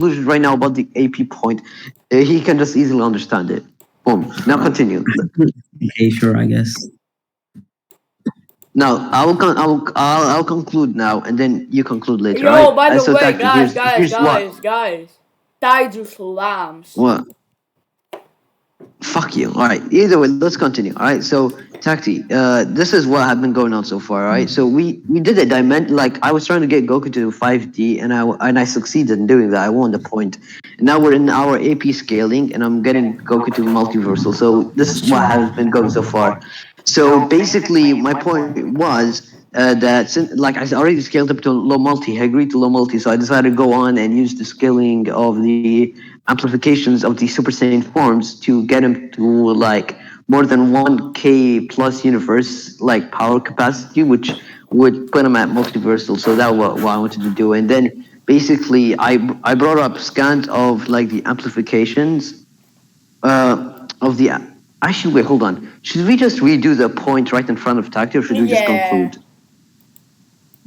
conclusion right now about the AP point, he can just easily understand it. Boom. Now continue. Okay, sure, I guess. Now I'll conclude now, and then you conclude later. Yo, Right? by the So way, Taki, here's what. guys. Taiju slams. What? Fuck you. All right. Either way, let's continue. All right. So, Takti, this is what have been going on so far. All right. So we did a dimension. Like I was trying to get Goku to 5D, and I succeeded in doing that. I won the point. And now we're in our AP scaling, and I'm getting Goku to multiversal. So this is what has been going so far. So basically, my point was that since, like I already scaled up to low multi, I agreed to low multi, so I decided to go on and use the scaling of the amplifications of the Super Saiyan forms to get him to like more than 1K plus universe like power capacity, which would put him at multiversal. So that was what I wanted to do. And then basically I brought up scans of like the amplifications of the actually wait, hold on. Should we just redo the point right in front of Takti, or should we just conclude?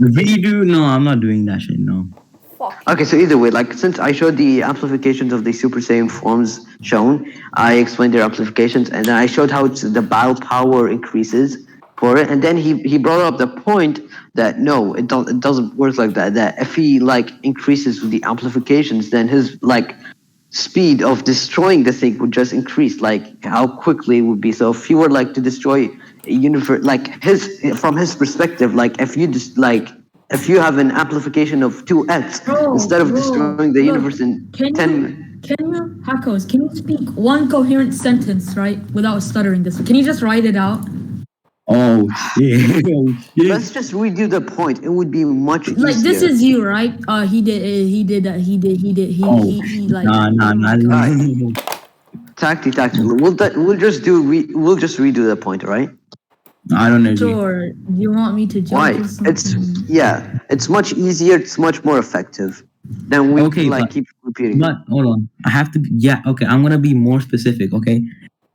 Redo? No, I'm not doing that shit. No. Okay, so either way, like since I showed the amplifications of the Super Saiyan forms shown, I explained their amplifications, and then I showed how the battle power increases for it, and then he brought up the point that no, it doesn't work like that. That if he like increases with the amplifications, then his like speed of destroying the thing would just increase, like how quickly it would be. So if you were like to destroy a universe, like from his perspective, like if you just like if you have an amplification of 2x instead of destroying the universe in 10. Can you, Hakoz, can you speak one coherent sentence, right, without stuttering this? Can you just write it out? Oh shit. Oh, shit. Let's just redo the point. It would be much easier. Like this is you, right? He like. Nah. Takti. We'll just redo the point, all right? I don't know. Sure. Do you want me to jump? Why? It's much easier. It's much more effective. Then we keep repeating. But hold on, I have to. Okay. I'm gonna be more specific. Okay.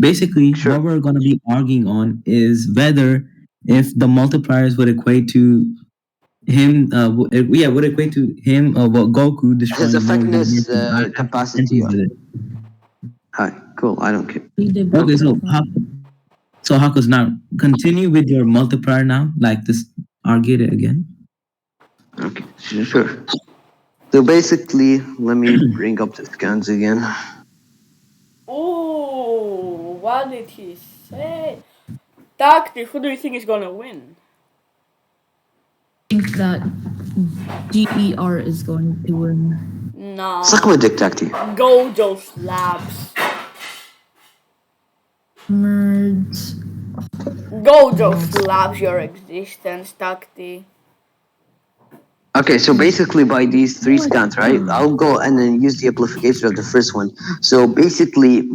Basically, what we're gonna be arguing on is whether if the multipliers would equate to him. Would equate to him. Goku destroying his effectiveness capacity. Alright, cool. I don't care. Okay, so Hakoz, now continue with your multiplier now, like this, argue it again. Okay, sure. So basically, let me bring up the scans again. Oh, what did he say? Takti, who do you think is gonna win? I think that GER is going to win. No. Suck my dick, Takti. Gojo slabs. Merge. Gojo slabs your existence, Takti. Okay, so basically by these three scans, right? I'll go and then use the amplification of the first one. So basically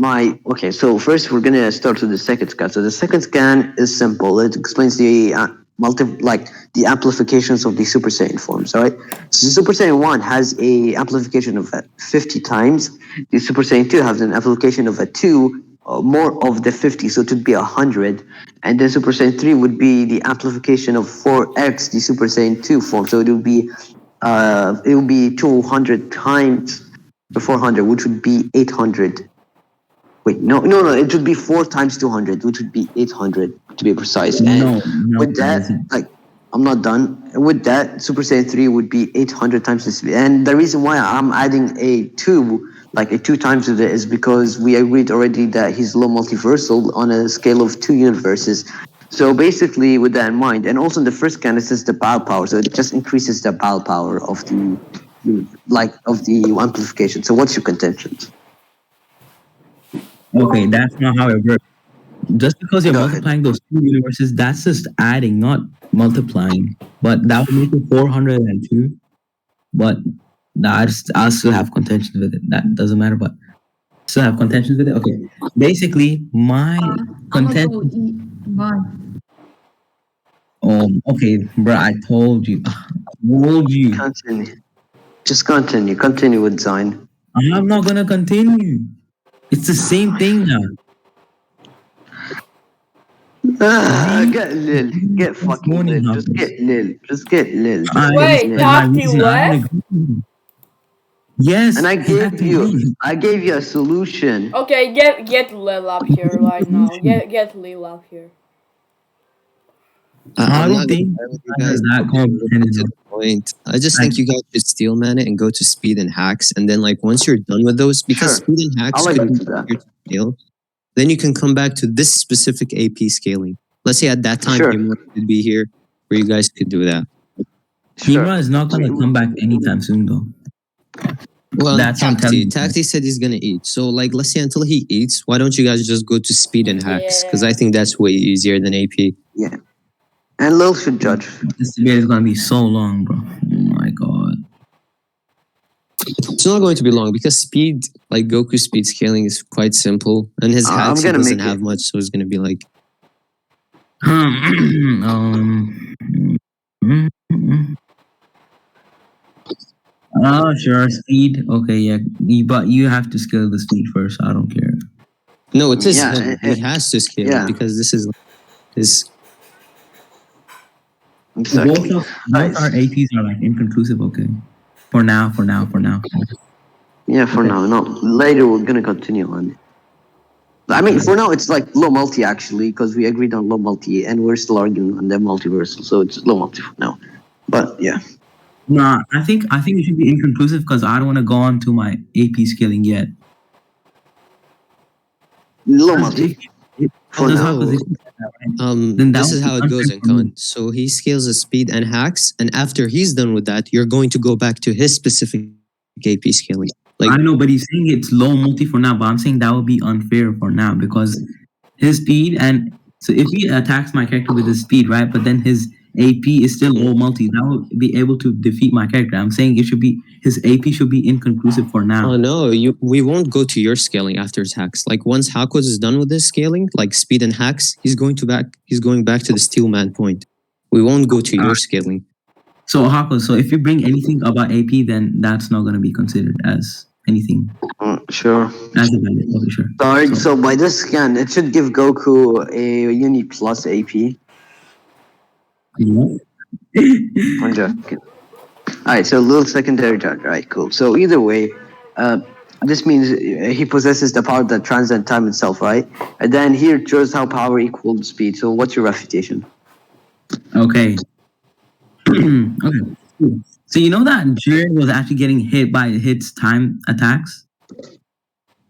so first we're gonna start with the second scan. So the second scan is simple. It explains the the amplifications of the Super Saiyan forms, all right? So the Super Saiyan 1 has a amplification of 50 times. The Super Saiyan 2 has an amplification of 2, more of the 50, so it would be 100. And then Super Saiyan 3 would be the amplification of 4x the Super Saiyan 2 form. So it would be 200 times the 400, which would be 800. Wait, no, it would be 4 times 200, which would be 800 to be precise. And with that, I'm not done. With that, Super Saiyan 3 would be 800 times this. And the reason why I'm adding a 2 times of it is because we agreed already that he's low multiversal on a scale of 2 universes. So basically, with that in mind, and also in the first scan, it says the battle power, so it just increases the battle power of the amplification. So what's your contention? Okay, that's not how it works. Just because you're multiplying those two universes, that's just adding, not multiplying. But that would make it 402. But I'll still have contention with it. That doesn't matter, but still have contention with it. Okay. Basically, my contention. Okay, bro, I told you. Continue. Just continue. Continue with zyyne. I'm not gonna continue. It's the same thing now. Get Lil. Get fucking Lil. Just get Lil. Wait, Takti left? Yes, And I he had gave to you, leave. I gave you a solution. Okay, get Lil up here right now. Get Lil up here. I I'm don't not gonna think lie with you that guys. is that Get complicated. to the point. I just Like, think you guys should steel man it and go to speed and hacks, and then like once you're done with those, because Sure. speed and hacks I'll could agree be to that. easier to scale, then you can come back to this specific AP scaling. Let's say at that time Sure. Himra could be here, where you guys could do that. Sure. Himra is not gonna come back anytime soon, though. Well, That's what I'm telling you. Tacti said he's gonna eat. So like, let's say until he eats, why don't you guys just go to speed and hacks? Because Yeah. I think that's way easier than AP. Yeah. And Lil should judge. This debate is gonna be so long, bro. Oh my god. It's not going to be long because speed, like Goku speed scaling, is quite simple, and his I'm hacks he gonna doesn't make have it. much, so it's gonna be like. Oh, sure, speed. Okay, yeah, but you have to scale the speed first. I don't care. No, it is Yeah, him. He has to scale yeah. it because this is his. Exactly. Both our APs are like inconclusive. Okay, for now. Yeah, for Okay. now. No, later we're gonna continue on it. I mean, for now it's like low multi actually, because we agreed on low multi, and we're still arguing on the multiversal, so it's low multi for now. But yeah, Nah, I think it should be inconclusive because I don't want to go on to my AP scaling yet. low Because multi for does now. Hakoz, Then that This would is be how it goes unfair in for me. con. So he scales the speed and hacks, and after he's done with that, you're going to go back to his specific AP scaling. Like, I know, but he's saying it's low multi for now. But I'm saying that would be unfair for now because his speed and so if he attacks my character with his speed, right? But then his AP is still low multi. That would be able to defeat my character. I'm saying it should be his AP should be inconclusive for now. oh no, we won't go to your scaling after his hacks. Like once Hakoz is done with his scaling, like speed and hacks, he's going back to the steel man point. We won't go to your scaling. So Hakoz, so if you bring anything about AP, then that's not going to be considered as anything Sure. as a valid. Okay, sure. Alright, so by this scan, it should give Goku a uni plus AP. I'm joking. Alright, so little secondary judge. Alright, cool. So either way, this means he possesses the power that transcends time itself, right? And then here it shows how power equals speed. So what's your refutation? Okay. Okay. Cool. So you know that Jiren was actually getting hit by hits time attacks?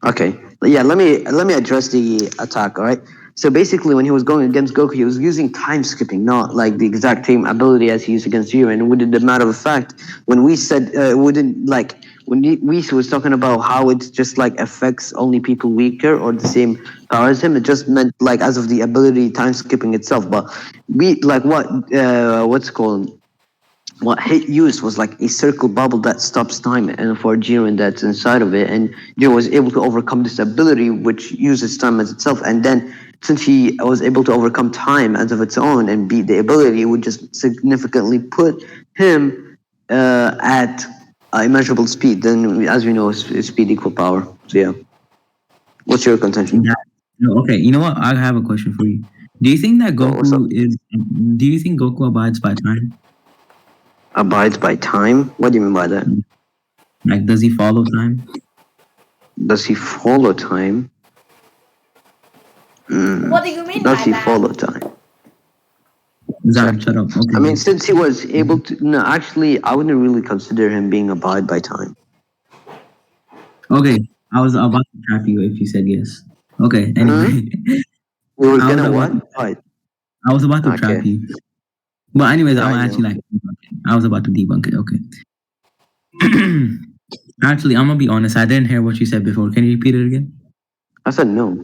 Okay. Yeah, let me address the attack, all right? So basically when he was going against Goku, he was using time skipping, not like the exact same ability as he used against Jiren. And with the matter of fact, when we said wouldn't like when we was talking about how it just like affects only people weaker or the same power as him, it just meant like as of the ability time skipping itself. But we like what's it called? What hit used was like a circle bubble that stops time, and for Jiren that's inside of it, and Jiren was able to overcome this ability which uses time as itself, and then since he was able to overcome time as of its own and beat the ability, it would just significantly put him at immeasurable speed. Then as we know, speed equal power. So yeah, what's your contention? Yeah. No, okay, you know what? I have a question for you. Do you think that what's up? do you think Goku abides by time? Abides by time? What do you mean by that? Like, does he follow time? Does he follow time? What do you mean Does by he that? follow time? Zara, shut up. Okay. I mean, since he was able to, no, actually, I wouldn't really consider him being abide by time. Okay, I was about to trap you if you said yes. Okay, anyway. We were I was gonna about- what? Fight. I was about to trap Okay. you. But anyways, I'm I actually know. like debunk it. I was about to debunk it. Okay. Actually, I'm gonna be honest. I didn't hear what you said before. Can you repeat it again? I said no.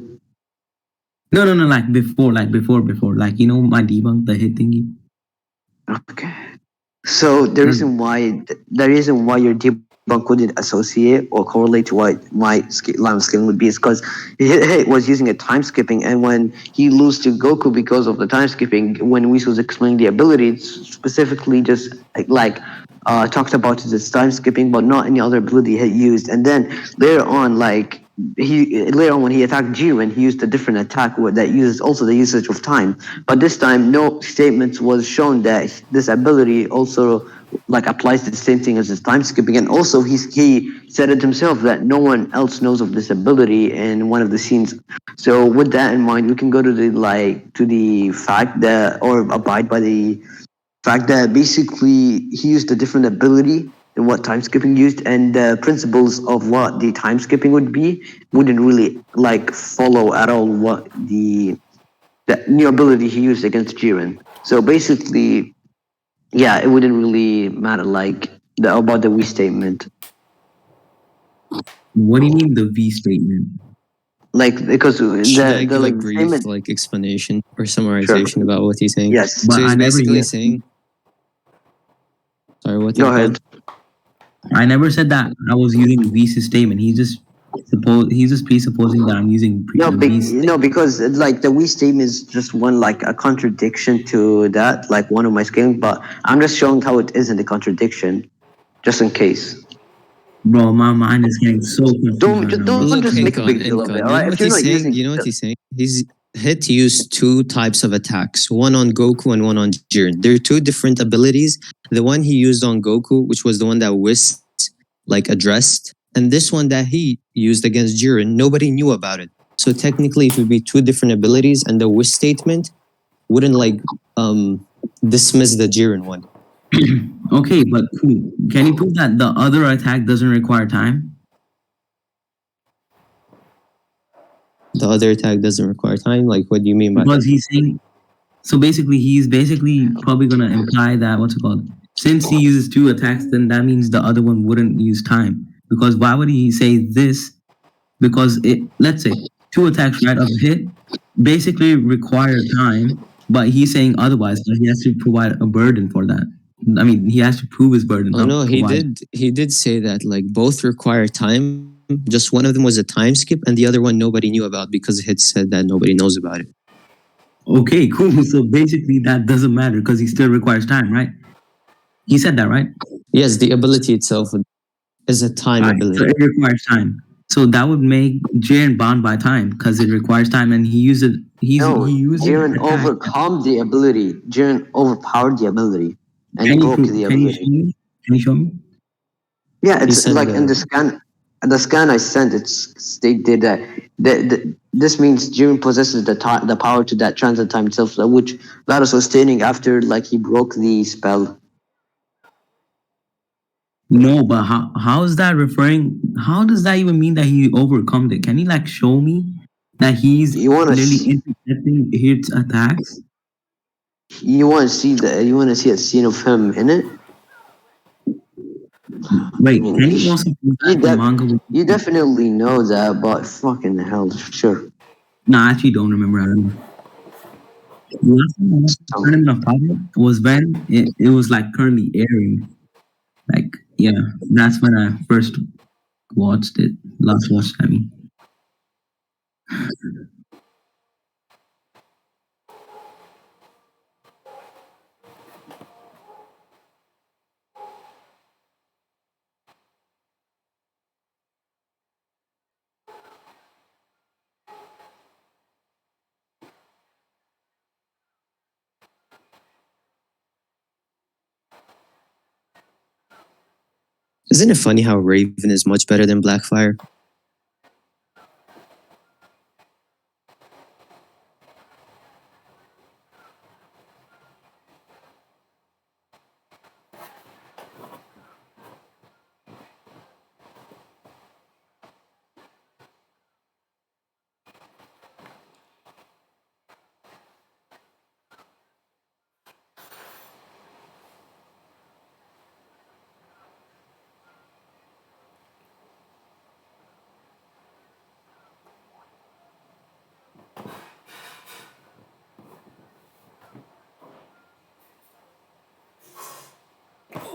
No. Like before. Like you know my debunk, the hit thingy. Okay. So the reason why your debunk wouldn't associate or correlate to what my line of scaling would be is because he was using a time skipping, and when he lose to Goku because of the time skipping, when Whis was explaining the ability, it's specifically just like talked about this time skipping, but not any other ability he had used. And then later on, like later on when he attacked Jiren, he used a different attack that uses also the usage of time. But this time, no statements was shown that this ability also like applies the same thing as his time skipping, and also he said it himself that no one else knows of this ability in one of the scenes. So with that in mind, we can go to the fact that, or abide by the fact that basically he used a different ability than what time skipping used, and the principles of what the time skipping would be wouldn't really like follow at all what the new ability he used against Jiren. So basically, yeah, it wouldn't really matter like about the we statement. What do you mean the V statement? Like because Should I the give a like brief statement. like explanation or summarization about what he's saying? Yes, But So he's I never basically yet. saying, sorry, what? go ahead. I never said that I was using V's statement. He's just presupposing that I'm using V's. No, because like the we statement is just one like a contradiction to that, like one of my scaling. But I'm just showing how it isn't a contradiction, just in case. Bro, my mind is getting so confused right now, bro. Look, just make a big deal of it. All right, if you're not using, You know what he's saying? He's Hit used two types of attacks, one on Goku and one on Jiren. There are two different abilities. The one he used on Goku, which was the one that Whis like addressed, and this one that he used against Jiren, nobody knew about it. So technically, it would be two different abilities, and the Whis statement wouldn't like dismiss the Jiren one. Okay, but cool. Can you prove that the other attack doesn't require time? The other attack doesn't require time. Like, what do you mean by Because that? he's saying, so basically, he's basically probably gonna imply that what's it called? Since he uses two attacks, then that means the other one wouldn't use time. Because why would he say this? Because let's say two attacks right of a hit basically require time, but he's saying otherwise. So he has to provide a burden for that. I mean, he has to prove his burden. Oh no, he did say that like both require time. Just one of them was a time skip, and the other one nobody knew about because it said that nobody knows about it. Okay, cool. So basically, that doesn't matter because he still requires time, right? He said that, right? Yes, the ability itself is a time Right. ability. So it requires time. So that would make Jiren bound by time because it requires time, and he uses he uses Jiren attack. overcome the ability. Jiren overpowered the ability and Can you broke prove? the Can you ability. show me? Can you show me? Yeah, it's said like in the scan. The scan I sent, it's stated that this means Jiren possesses the power to that transit time itself, which Varus was stating after like he broke the spell. No, but how is that referring? How does that even mean that he overcome it? Can you like show me that he's You wanna literally see, intercepting his attacks? you want to see a scene of him in it. Wait, can you also prove that the manga? You definitely know that, but fucking hell, sure. No, I actually don't remember. I don't know. The last time I watched the Tournament of Power was when it was like currently airing. Like, yeah, that's when I first watched it. Last watched, I mean. Isn't it funny how Raven is much better than Blackfire?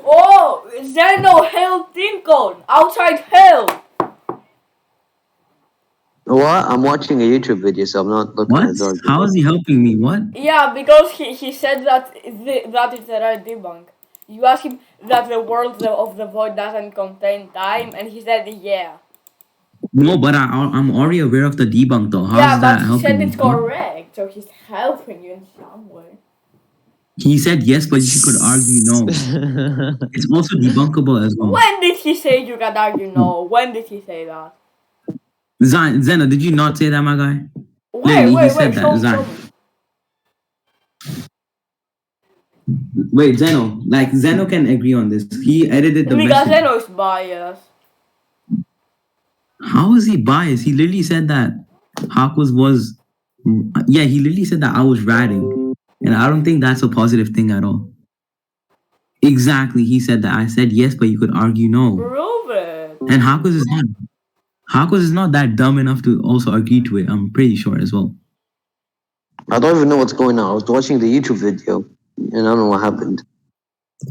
Oh, is there no hell Incon outside hell? What? I'm watching a YouTube video, so I'm not looking What? at Dark. How is he helping me? What? Yeah, because he said that that is the right debunk. You asked him that the world of the void doesn't contain time, and he said yeah. No, but I'm already aware of the debunk though. How Yeah, is that but he helping said me? it's correct, so he's helping you in some way. He said yes, but you could argue no. It's also debunkable as well. When did he say you can argue no? When did he say that? Zeno, did you not say that, my guy? Wait, said that, show Zion. me. Wait, Zeno can agree on this. He edited the Because message. Zeno is biased. How is he biased? He literally said that Hakoz was. Yeah, he literally said that I was ratting, and I don't think that's a positive thing at all. Exactly, he said that. I said yes, but you could argue no. Prove it. And Hakoz is not that dumb enough to also agree to it. I'm pretty sure as well. I don't even know what's going on. I was watching the YouTube video, and I don't know what happened.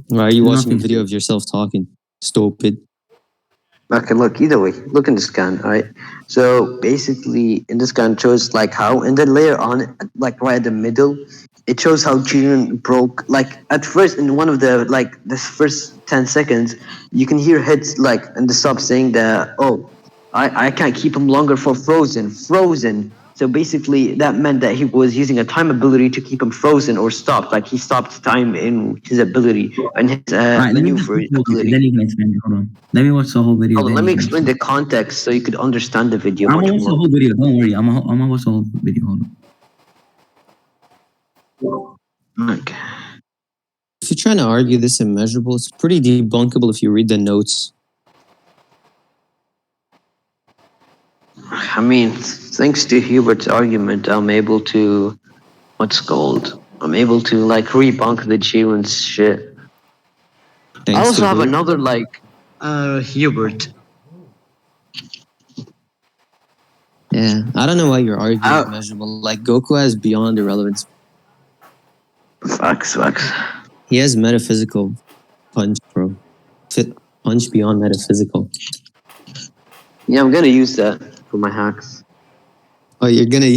Why are you watching a Nothing. video of yourself talking? Stupid. Okay, look, either way, look in the scan, all right? So basically, in the scan, it shows like how, and then later on, like right at the middle, it shows how Jiren broke. Like at first, in one of the, like, the first 10 seconds, you can hear hits like in the sub saying that, oh, I can't keep him longer for frozen. So basically, that meant that he was using a time ability to keep him frozen or stopped. Like he stopped time in his ability and his Alright, let me maneuver ability. then you can explain it. Hold on. Let me watch the whole video. Hold on, then let me you can explain the context so you could understand the video I'm much gonna watch the more. whole video. Don't worry. I'm gonna watch the whole video. Hold on. Okay. If you're trying to argue this immeasurable, it's pretty debunkable if you read the notes. I mean, thanks to Hubert's argument, I'm able to, I'm able to like rebunk the Jiren's shit. Thanks I also to have who? another like, Hubert. Yeah, I don't know why you're arguing Uh, immeasurable. Like Goku has beyond irrelevance. Facts. He has metaphysical punch, bro. Punch beyond metaphysical. Yeah, I'm gonna use that for my hacks. Oh, you're gonna.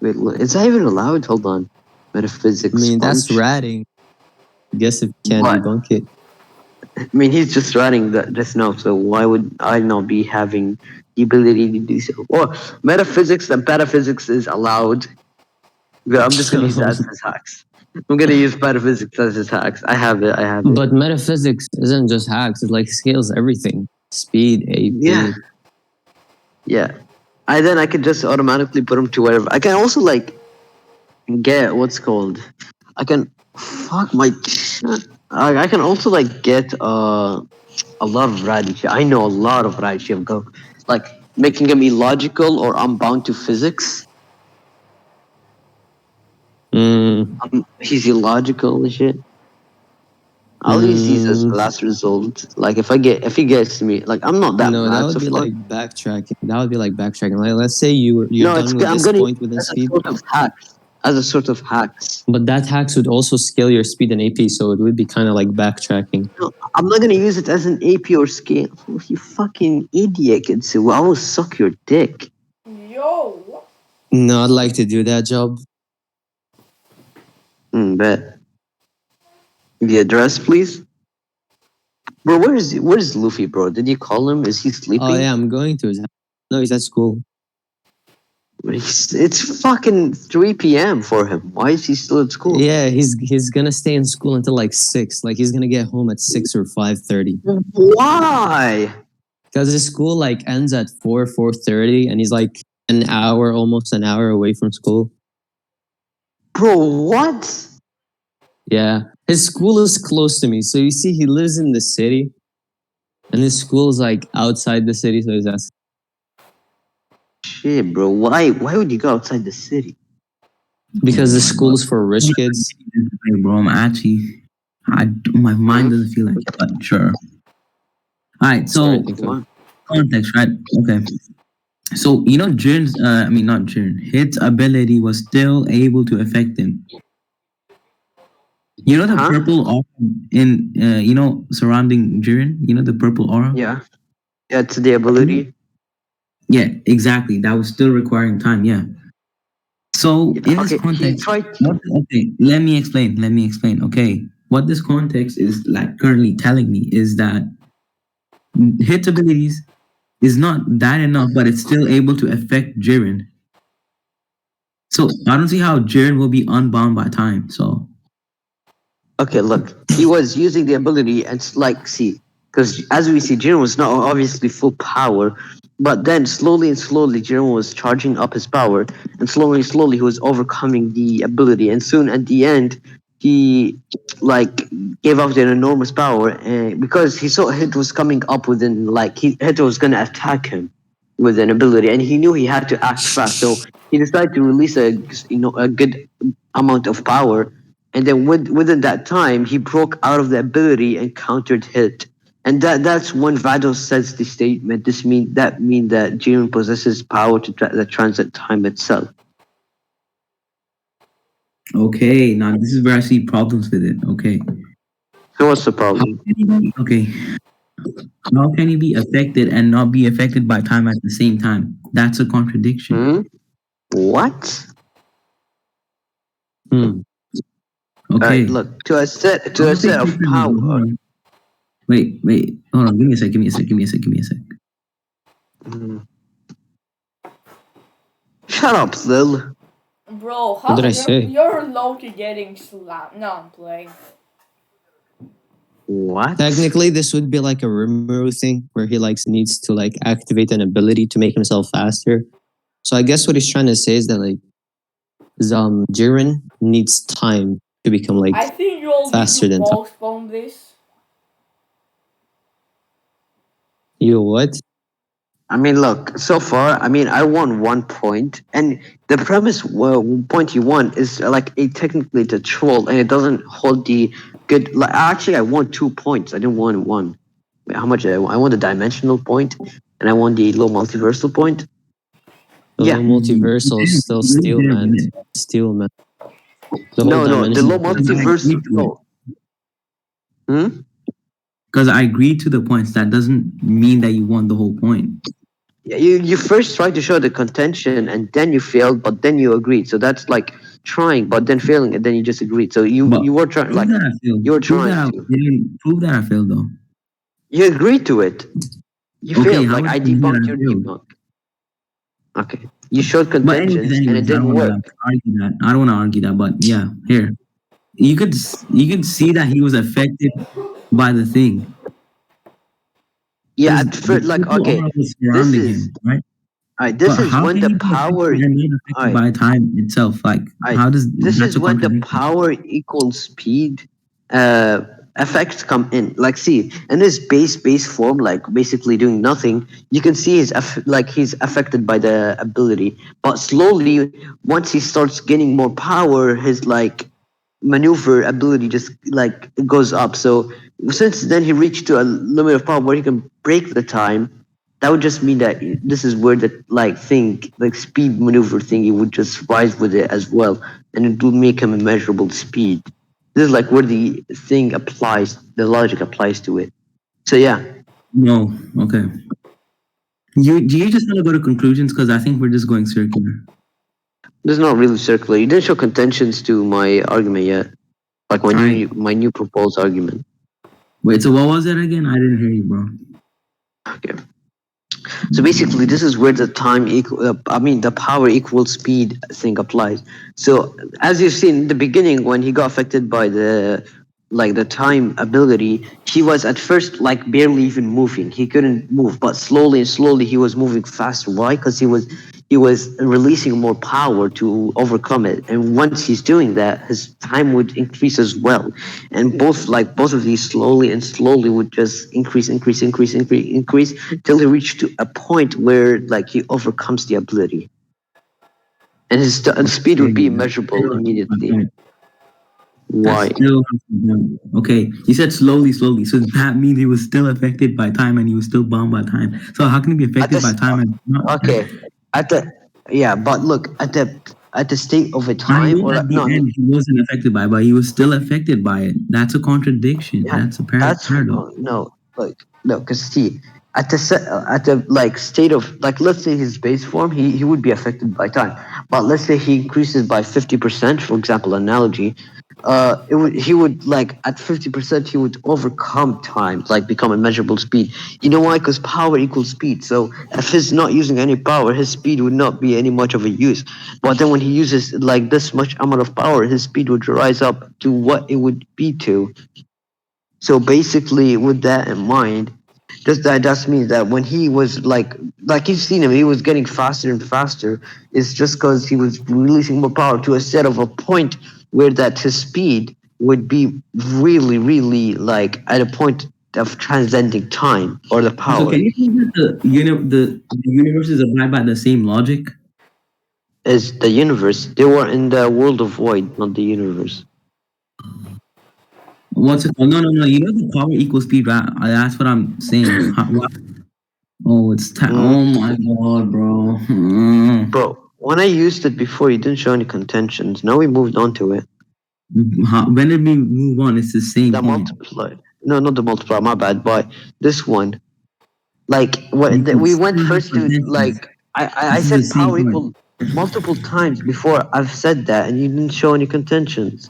Wait, is that even allowed? Hold on. Metaphysics. I mean, that's punch? ratting. I guess if you can't What? debunk it. I mean, he's just writing that just now, so why would I not be having the ability to do so? Or metaphysics and pataphysics is allowed. Yeah, I'm just gonna use that as hacks. I'm gonna use metaphysics as his hacks. I have it. But metaphysics isn't just hacks. It like scales everything. Speed, AP. Yeah. I could just automatically put him to wherever. I can also like get what's called. I can fuck my. I can also like get a lot of Radish. I know a lot of Radish of Go, like making him illogical or unbound to physics. He's illogical and shit. I'll use these as last result. Like if he gets me, like I'm not that No, bad. that would So be far. like backtracking. That would be like backtracking. Like, let's say you're No, done with I'm this gonna point with as a speed. sort of hacks. As a sort of hacks. But that hacks would also scale your speed and AP, so it would be kind of like backtracking. No, I'm not gonna use it as an AP or scale. Oh, you fucking idiot, Kitsu. I will suck your dick. Yo. No, I'd like to do that job. Bet. The address, please. Bro, where's Luffy, bro? Did you call him? Is he sleeping? Oh yeah, I'm going to his house. No, he's at school. It's fucking 3 p.m. for him. Why is he still at school? Yeah, he's gonna stay in school until like 6. Like he's gonna get home at 6 or 5:30. Why? Because his school like ends at 4:30, and he's like almost an hour away from school. Bro, what? Yeah, his school is close to me. So you see, he lives in the city, and his school is like outside the city. So he's asking. Shit, bro. Why would you go outside the city? Because the school is for rich kids. Bro, I'm actually, my mind doesn't feel like it, but sure. All right, so context, right? Okay. So you know, Jiren's, not Jiren. Hit's ability was still able to affect him. You know the purple aura in, surrounding Jiren. You know the purple aura. Yeah, it's the ability. Yeah, exactly. That was still requiring time. Yeah. So in this context, okay, let me explain. Okay, what this context is like currently telling me is that Hit's abilities is not that enough, but it's still able to affect Jiren. So I don't see how Jiren will be unbound by time. So Okay, look, he was using the ability and see, because as we see, Jiren was not obviously full power, but then slowly and slowly, Jiren was charging up his power, and slowly he was overcoming the ability, and soon at the end, he like gave up an enormous power, and because he saw Hit was coming up within Hit was gonna attack him with an ability, and he knew he had to act fast, so he decided to release a good amount of power, and then within that time, he broke out of the ability and countered Hit. And that's when Vado says the statement. This mean that Jiren possesses power to the transit time itself. okay, now this is where I see problems with it. Okay, So what's the how problem? can you be, okay? How can you be affected and not be affected by time at the same time? That's a contradiction. Hmm? What? Hmm. Okay. Alright, look, to a set I'm gonna say of differently, power. hold on. Wait, hold on. Give me a sec. Hmm. Shut up, Lil. Bro, What did I say? you're low-key getting slapped. No, I'm playing. What? Technically, this would be like a Rimuru thing where he needs to activate an ability to make himself faster. So I guess what he's trying to say is that Jiren needs time to become I think you all need faster to than time. postpone this. You what? I mean, look, so far, I won 1 point, and the premise point you won is technically it's a troll, and it doesn't hold the good. Actually, I won 2 points. I didn't win one. Wait, how much? I won the dimensional point, and I won the low multiversal point. The Yeah. low multiversal is still steel, man. Steel, man. The whole No, the low dimension- multiversal. No. Hmm? Because I agreed to the points. That doesn't mean that you won the whole point. Yeah, you first tried to show the contention, and then you failed, but then you agreed. So that's like trying, but then failing, and then you just agreed. So you were trying, Prove that I failed. you were Prove that trying I to. didn't prove that I failed though. You agreed to it. You Okay, failed. how Like would I you prove that debunked I your failed? debunk. Okay. You showed But contentions, and it I didn't don't want work. to argue that. I don't want to argue that. But yeah, here you could see that he was affected by the thing. Yeah, 'Cause at first, the people okay, aura was this surrounding is him, right? this But is how when can the he be power. affected and not affected Alright, by time itself? Like, alright. how does This that's is a when the contradiction? power equals speed. Effects come in. Like, see, in his base form, like basically doing nothing. You can see he's affected by the ability, but slowly, once he starts gaining more power, his maneuver ability just goes up. So since then he reached to a limit of power where he can break the time, that would just mean that this is where the speed maneuver thingy would just rise with it as well, and it will make him immeasurable speed. This is where the thing applies, the logic applies to it. So yeah. No, okay. Do you just want to go to conclusions? Because I think we're just going circular. This is not really circular. You didn't show contentions to my argument yet. Like my new proposed argument. Wait, so what was it again? I didn't hear you, bro. Okay. So basically, this is where the the power equals speed thing applies. So as you've seen in the beginning, when he got affected by the time ability, he was at first barely even moving. He couldn't move, but slowly and slowly he was moving faster. Why? Because he was releasing more power to overcome it. And once he's doing that, his time would increase as well. And both of these slowly and slowly would just increase till he reached to a point where he overcomes the ability. And his speed would be immeasurable immediately. Why? Okay, you said slowly, so that means he was still affected by time and he was still bound by time. So how can he be affected by time and not? Okay, but look at the state of a I time, know or at the no, end he wasn't affected by it, but he was still affected by it. That's a contradiction. yeah, That's a that's paradox. no, because see, at the state of let's say his base form, he would be affected by time, but let's say he increases by 50%, for example, analogy. he would like at 50% he would overcome time, like become immeasurable speed. You know why? Because power equals speed. So if he's not using any power, his speed would not be any much of a use. But then when he uses like this much amount of power, his speed would rise up to what it would be to. So basically, with that in mind, just means that when he was like you've seen him, he was getting faster and faster. It's just because he was releasing more power to a set of a point where that his speed would be really, really like at a point of transcending time or the So power. can you think that the universe is abide by the same logic? Is the universe? They were in the world of void, not the universe. What's it called? No. You know the power equals speed, right? That's what I'm saying. Oh, it's time. Oh my god, bro. Bro, when I used it before, you didn't show any contentions. Now we moved on to it. When did we move on? It's the same The point. multiply. No, not the multiply. My bad. But this one, like You can we went still have first to contentions. like I This is the said same power point. equal multiple times before. I've said that, and you didn't show any contentions.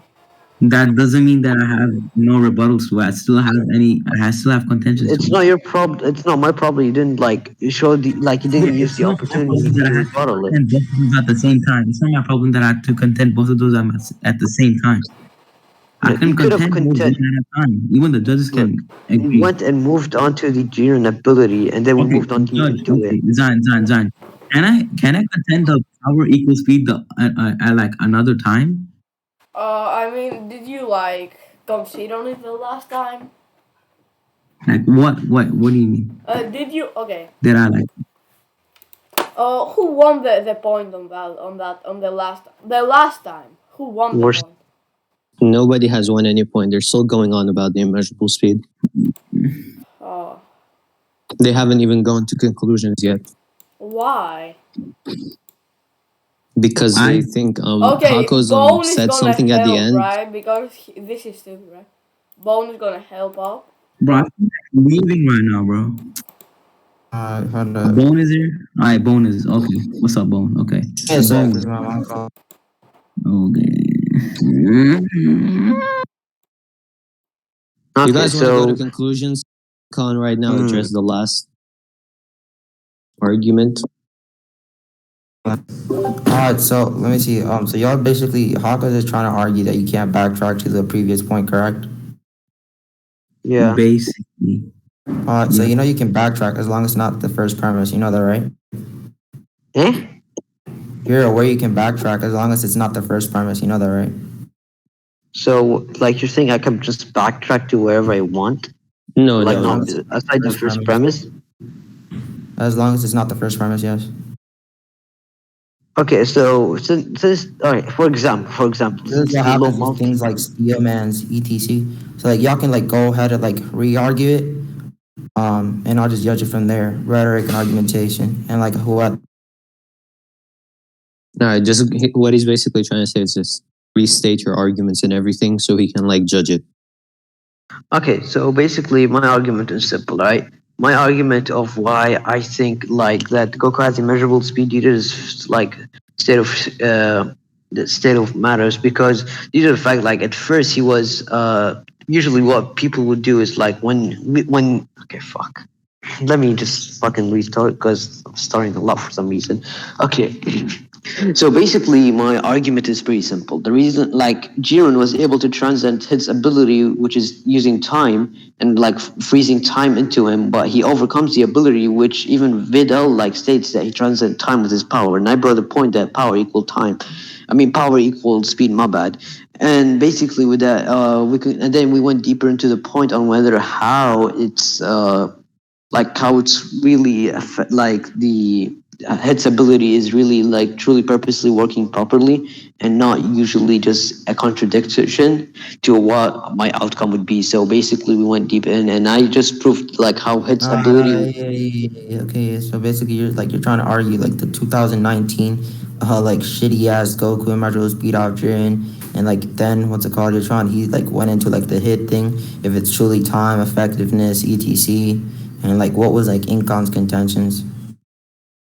That doesn't mean that I have no rebuttals to it. I still have any. I still have contentions to It's it. not your problem. It's not my problem. You didn't like show the like you Yeah, didn't use it's the not my opportunity problem that to I had to rebuttal it. contend both of those at the same time. It's not my problem that I had to contend both of those at the same time. I Look, can you could have contend both content. one at a time. Even the judges Look, can we agree. went and moved on to the Jiren ability, and then we Okay, moved on deep judge. into it. Okay, Zan. Can I contend the power equals speed at like another time? I mean, did you like concede on it the last time? Like what do you mean? Did you? Okay. Did I like? Who won the point on the last time? Who won the We're point? Nobody has won any point. They're still going on about the immeasurable speed. Oh, They haven't even gone to conclusions yet why? because I they think Okay, Hakoz Bone is said gonna something at the help, end. right? Because this is stupid, right? Bone is gonna help out. bro, I feel like leaving right now, bro. Hold up. Bone is here. All right, Bone is okay. What's up, Bone? Okay, Hey, sir, Bone. this is my mom call. Okay. You okay. guys want to go to So conclusions? Con right now Mm. address the last argument. Alright, so let me see. So y'all basically Hakoz is trying to argue that you can't backtrack to the previous point, correct? yeah. Basically, So yeah. you know you can backtrack as long as it's not the first premise. You know that, right? Eh? You're aware you can backtrack as long as it's not the first premise. You know that, right? So like you're saying, I can just backtrack to wherever I want, No, like no, not no. aside the first premise. As long as it's not the first premise, yes. Okay, so since all right, for example, This is since what the low happens with multi, things like Steelman's etc. So like y'all can like go ahead and like re-argue it, and I'll just judge it from there. Rhetoric and argumentation, and like what. No, just what he's basically trying to say is just restate your arguments and everything so he can like judge it. okay, so basically my argument is simple, right? My argument of why I think like that Goku has immeasurable speed due to his like state of the state of matters, because due to the fact like at first he was usually what people would do is like when okay fuck, let me just fucking restart because I'm starting a lot for some reason. Okay. So basically, my argument is pretty simple. The reason, like, Jiren was able to transcend his ability, which is using time and like freezing time into him, but he overcomes the ability, which even Videl like states that he transcends time with his power. And I brought the point that power equal time. I mean, power equals speed. My bad. And basically, with that, we could, and then we went deeper into the point on whether how it's like how it's really like the head's ability is really like truly purposely working properly and not usually just a contradiction to what my outcome would be. So basically we went deep in and I just proved like how head's ability. Yeah. Okay, so basically you're trying to argue like the 2019 like shitty ass Goku and Majuro speed off Jiren, and like then what's it called? You're trying he like went into like the hit thing, if it's truly time, effectiveness, etc. And like what was like Incon's contentions?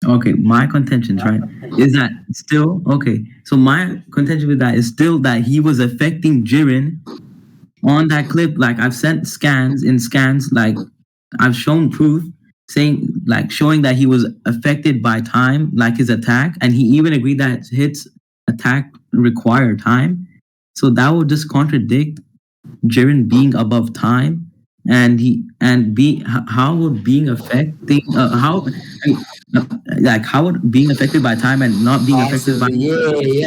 Okay, my contentions, right, is that still okay. So my contention with that is still that he was affecting Jiren on that clip. Like I've sent scans, like I've shown proof saying like showing that he was affected by time, like his attack, and he even agreed that his attack require time. So that would just contradict Jiren being above time, and how would being affecting like how would being affected by time and not being affected by Possibly,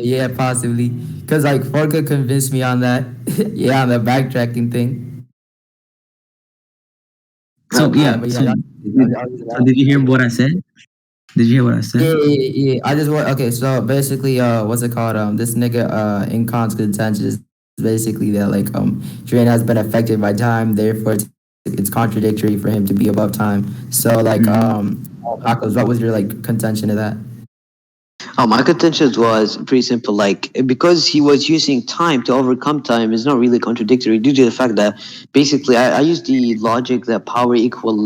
yeah, possibly. Because like Forka convinced me on that, yeah, on the backtracking thing. so Okay. yeah But so yeah, so did you hear what I said? Did you hear what I said? yeah. I just want okay. So basically, what's it called? This nigga, Incon's contention is basically that like Drain has been affected by time, therefore it's contradictory for him to be above time. So like Hakoz, what was your like contention to that? My contention was pretty simple. Like, because he was using time to overcome time is not really contradictory due to the fact that basically I used the logic that power equal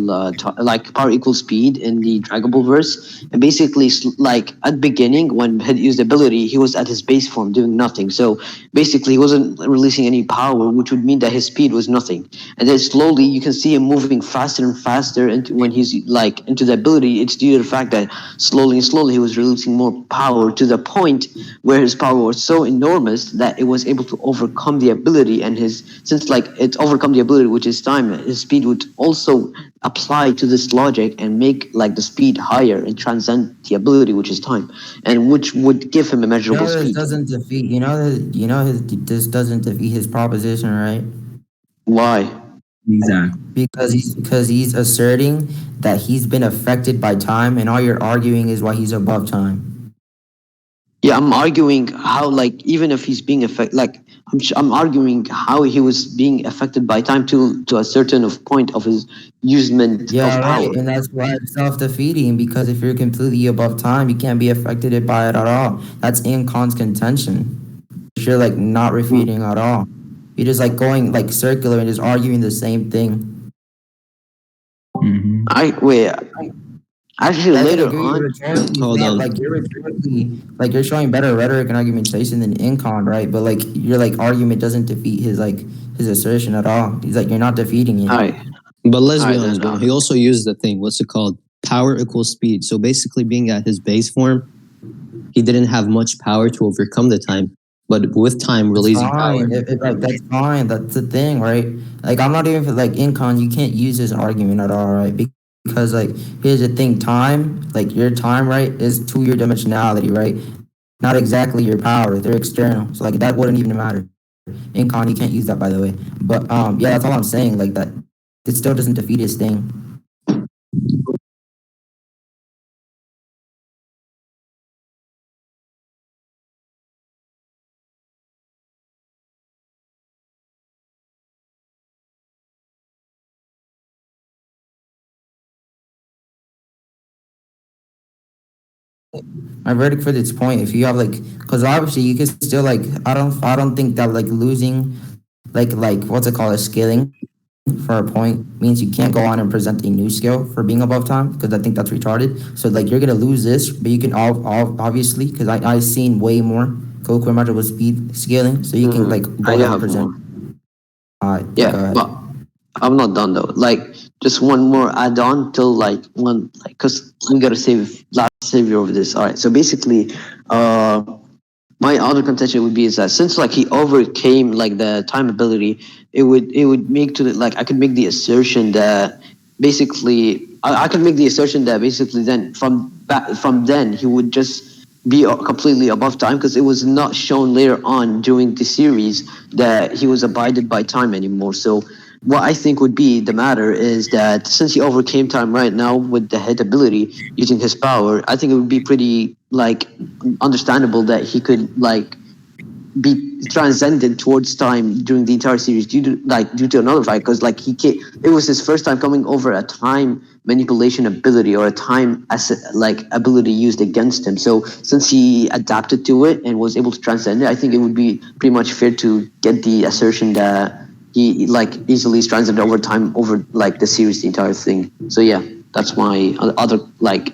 like power equals speed in the Dragon Ball verse, and basically like at the beginning when he had used ability, he was at his base form doing nothing. So basically, he wasn't releasing any power, which would mean that his speed was nothing. And then slowly, you can see him moving faster and faster into when he's like into the ability. It's due to the fact that slowly and slowly he was releasing more power to the point where his power was so enormous that it was able to overcome the ability. And his since like it's overcome the ability, which is time, his speed would also apply to this logic and make like the speed higher and transcend the ability, which is time, and which would give him a You measurable know this speed. doesn't defeat. This doesn't defeat his proposition, right? Why? Exactly. Because he's asserting that he's been affected by time, and all you're arguing is why he's above time. Yeah, I'm arguing how, like, even if he's being affected, like, I'm arguing how he was being affected by time to a certain of point of his usement Yeah, of right. power. And that's why it's self-defeating, because if you're completely above time, you can't be affected by it at all. That's Incon's contention. You're like not refuting at all. You're just like going like circular and just arguing the same thing. Hmm. I wait. Actually, I can later agree. Your on, rhetoric is Hold not on. like you're rhetorically like you're showing better rhetoric and argumentation than Incon, right? But like your like argument doesn't defeat his assertion at all. He's like you're not defeating it. all right, But let's all be right honest, then. bro. He also used the thing. What's it called? Power equals speed. So basically, being at his base form, he didn't have much power to overcome the time. But with time It's releasing power, fine. If like that's fine. That's the thing, right? Like I'm not even like Incon. You can't use this argument at all, right? Because like here's the thing: time, like your time, right, is to your dimensionality, right? Not exactly your power. They're external, so like that wouldn't even matter. Incon, you can't use that, by the way. But yeah, that's all I'm saying. Like that, it still doesn't defeat his thing. My verdict for this point, if you have like, because obviously you can still like, I don't think that like losing, like what's it called, a scaling for a point means you can't go on and present a new skill for being above time, because I think that's retarded. So like you're gonna lose this, but you can all obviously, because I seen way more Goku Matter with speed scaling, so you can like go I ahead and have present. more. Yeah, go Yeah, ahead. but I'm not done though. Like, just one more add on till like one, like, cause we gotta save last savior over this. All right, so basically, uh, my other contention would be is that since like he overcame like the time ability, it would make to the, like I could make the assertion that basically I could make the assertion that basically then from then he would just be completely above time, because it was not shown later on during the series that he was abided by time anymore. So what I think would be the matter is that since he overcame time right now with the head ability using his power, I think it would be pretty like understandable that he could like be transcended towards time during the entire series due to another fight, because like it was his first time coming over a time manipulation ability or a time asset like ability used against him. So since he adapted to it and was able to transcend it, I think it would be pretty much fair to get the assertion that he like easily transcended over time over like the series, the entire thing. So yeah, that's my other like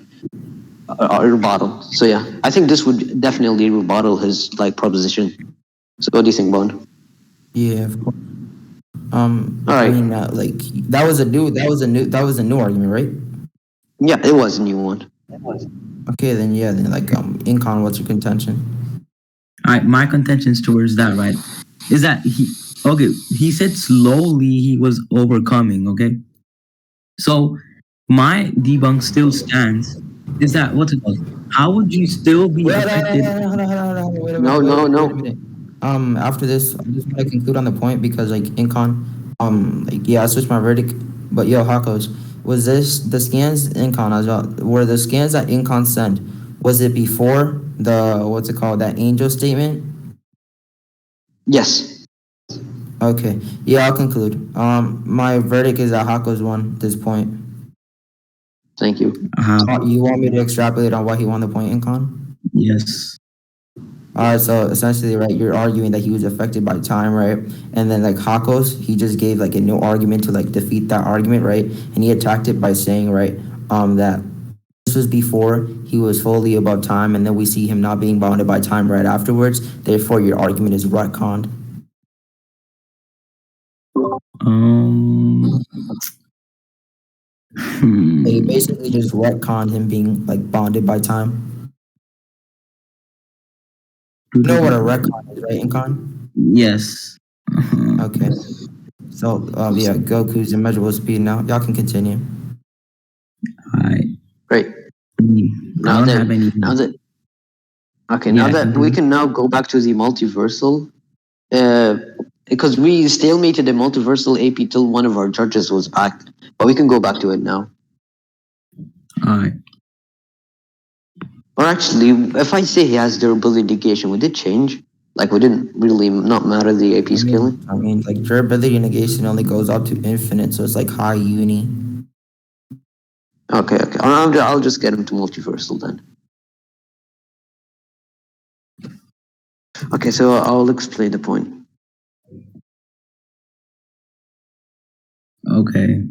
rebuttal. So yeah, I think this would definitely rebuttal his like proposition. So what do you think, Bone? Yeah, of course. All I right. mean, like that was a new argument, right? Yeah, it was a new one. Okay, then yeah, then like Incon, what's your contention? All right, my contentions towards that, right, is that he said slowly he was overcoming, okay? So my debunk still stands. Is that what's it called? How would you still be Wait, affected? wait a No, minute, no, wait a no. minute. After this, I just want to conclude on the point because like Incon, like yeah, I switched my verdict, but yo, Hakos, was this the scans Incon as well? Were the scans that Incon sent? Was it before the what's it called that angel statement? Yes. Okay, yeah, I'll conclude. My verdict is that Hakos won this point. Thank you. You want me to extrapolate on why he won the point, Incon? Yes. So essentially, right, you're arguing that he was affected by time, right? And then like Hakos, he just gave like a new argument to like defeat that argument, right? And he attacked it by saying, right, that this was before he was fully above time, and then we see him not being bounded by time right afterwards. Therefore, your argument is retconned. Um. They basically just retconned him being like bonded by time. You know what a retcon is, right, Incon? Yes. Okay. So yeah, Goku's immeasurable speed now. Y'all can continue. Great. I don't have any. Now that okay, Yeah, now that we can now go back to the multiversal, because we stalemated the multiversal AP till one of our judges was back, but we can go back to it now. All right. Or actually, if I say he has durability negation, would it change? Like, would it really not matter the AP scaling? I mean, like durability negation only goes up to infinite, so it's like high uni. Okay, okay. I'll just get him to multiversal then. Okay, so I'll explain the point. Okay.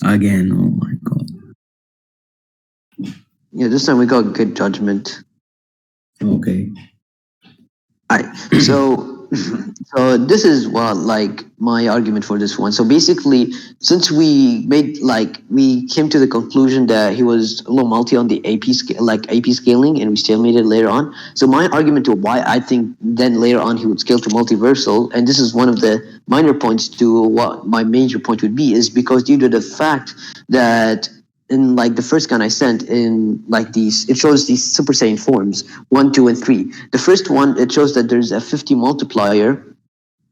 Again, oh my god. Yeah, this time we got good judgment. Okay. Alright, so so this is what like my argument for this one. So basically, since we made like we came to the conclusion that he was low multi on the AP like AP scaling, and we stalemated later on. So my argument to why I think then later on he would scale to multiversal, and this is one of the minor points to what my major point would be, is because due to the fact that in like the first scan I sent in like these, it shows these Super Saiyan forms 1, 2, and 3. The first one, it shows that there's a 50 multiplier,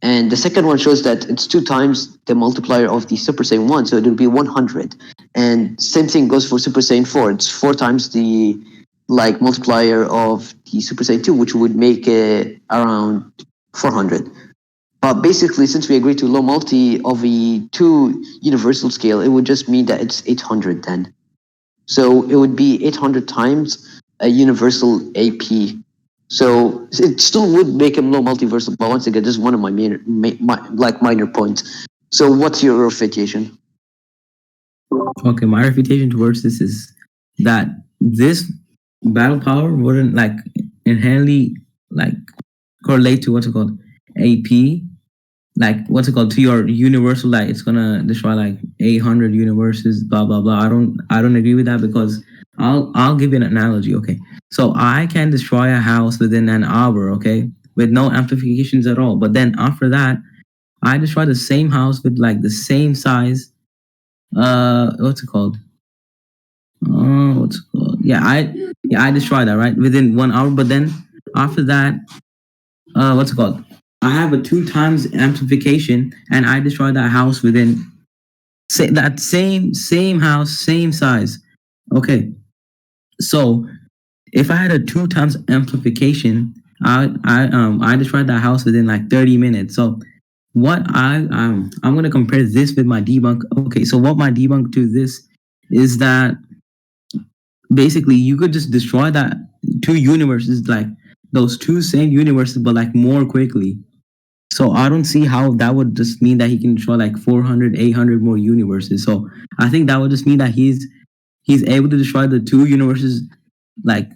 and the second one shows that it's 2 times the multiplier of the Super Saiyan 1, so it will be 100. And same thing goes for Super Saiyan 4. It's 4 times the like multiplier of the Super Saiyan 2, which would make it around 400. But basically, since we agreed to low multi of a 2 universal scale, it would just mean that it's 800 then. So it would be 800 times a universal AP. So it still would make him low multiversal, but once again, this is one of my minor points. So what's your refutation? Okay, my refutation towards this is that this battle power wouldn't like inherently like correlate to what's it called AP, like what's it called, to your universal, like it's gonna destroy like 800 universes, blah blah blah. I don't agree with that, because I'll give you an analogy. Okay, so I can destroy a house within an hour, okay, with no amplifications at all, but then after that I destroy the same house with like the same size, what's it called, yeah, I destroy that right within 1 hour, but then after that, what's it called, I have a 2 times amplification, and I destroy that house within that same house, same size. Okay, so if I had a 2 times amplification, I destroyed that house within like 30 minutes. So what I'm gonna compare this with my debunk. Okay, so what my debunk to this is that basically you could just destroy that 2 universes, like those 2 same universes, but like more quickly. So I don't see how that would just mean that he can destroy like 400, 800 more universes. So I think that would just mean that he's he's able to destroy the two universes like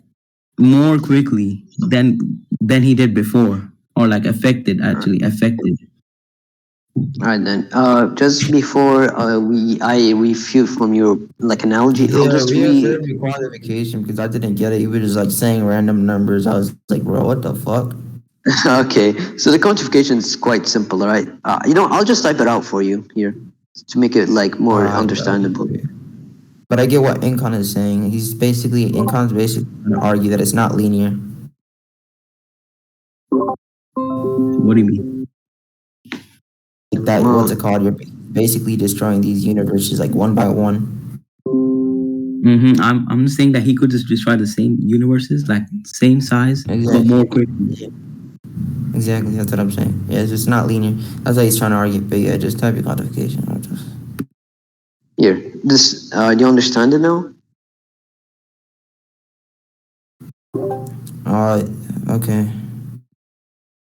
more quickly than he did before, or like affected. All right then. Just before I refute from your like analogy, I'll Yeah, just we have certain qualification because I didn't get it. You were just like saying random numbers. I was like, bro, what the fuck? Okay, so the quantification is quite simple, all right? I'll just type it out for you here to make it like more understandable. But I get what Incon is saying. Incon's basically going to argue that it's not linear. What do you mean? Like that, what's it called? You're basically destroying these universes like one by one. I'm saying that he could just destroy the same universes, like same size, but more quickly. Exactly, that's what I'm saying. Yeah, it's just not linear. That's why he's trying to argue. But yeah, just type your quantification. Here, this do you understand it now? Okay.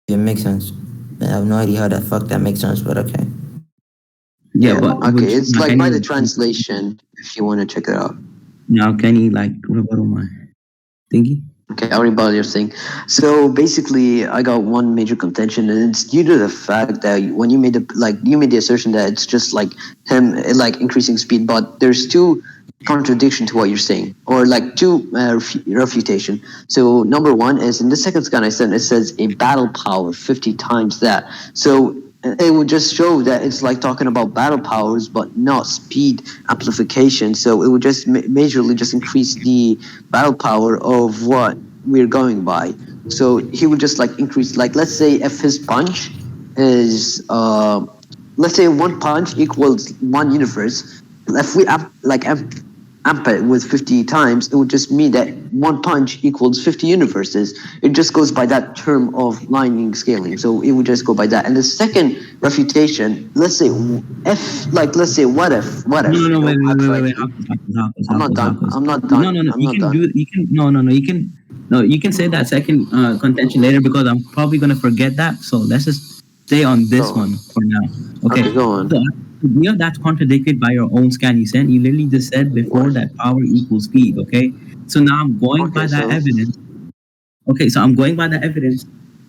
It makes sense. I have no idea how the fuck that makes sense, but okay. Yeah, but okay, it's like by the translation. If you want to check it out. Now, can you like rebuttal my thingy? Okay, I'll rebuttal your thing. So basically, I got one major contention, and it's due to the fact that when you made the assertion that it's just like him like increasing speed, but there's two contradiction to what you're saying, or like two refutation. So number one is in the second scan I sent, it says a battle power 50 times that. So it would just show that it's like talking about battle powers, but not speed amplification. So it would just majorly just increase the battle power of what we're going by. So he would just like increase, like let's say if his punch is let's say one punch equals one universe. If we amp it with 50 times, it would just mean that one punch equals 50 universes. It just goes by that term of linear scaling. So it would just go by that. And the second refutation, let's say what if. No, wait. I'm not done. You can say that second contention later because I'm probably gonna forget that. So let's just stay on this one for now. Okay, go on. So, that's contradicted by your own scan you sent. You literally just said before that power equals speed, okay? So now I'm going by that evidence. Okay, so I'm going by the evidence,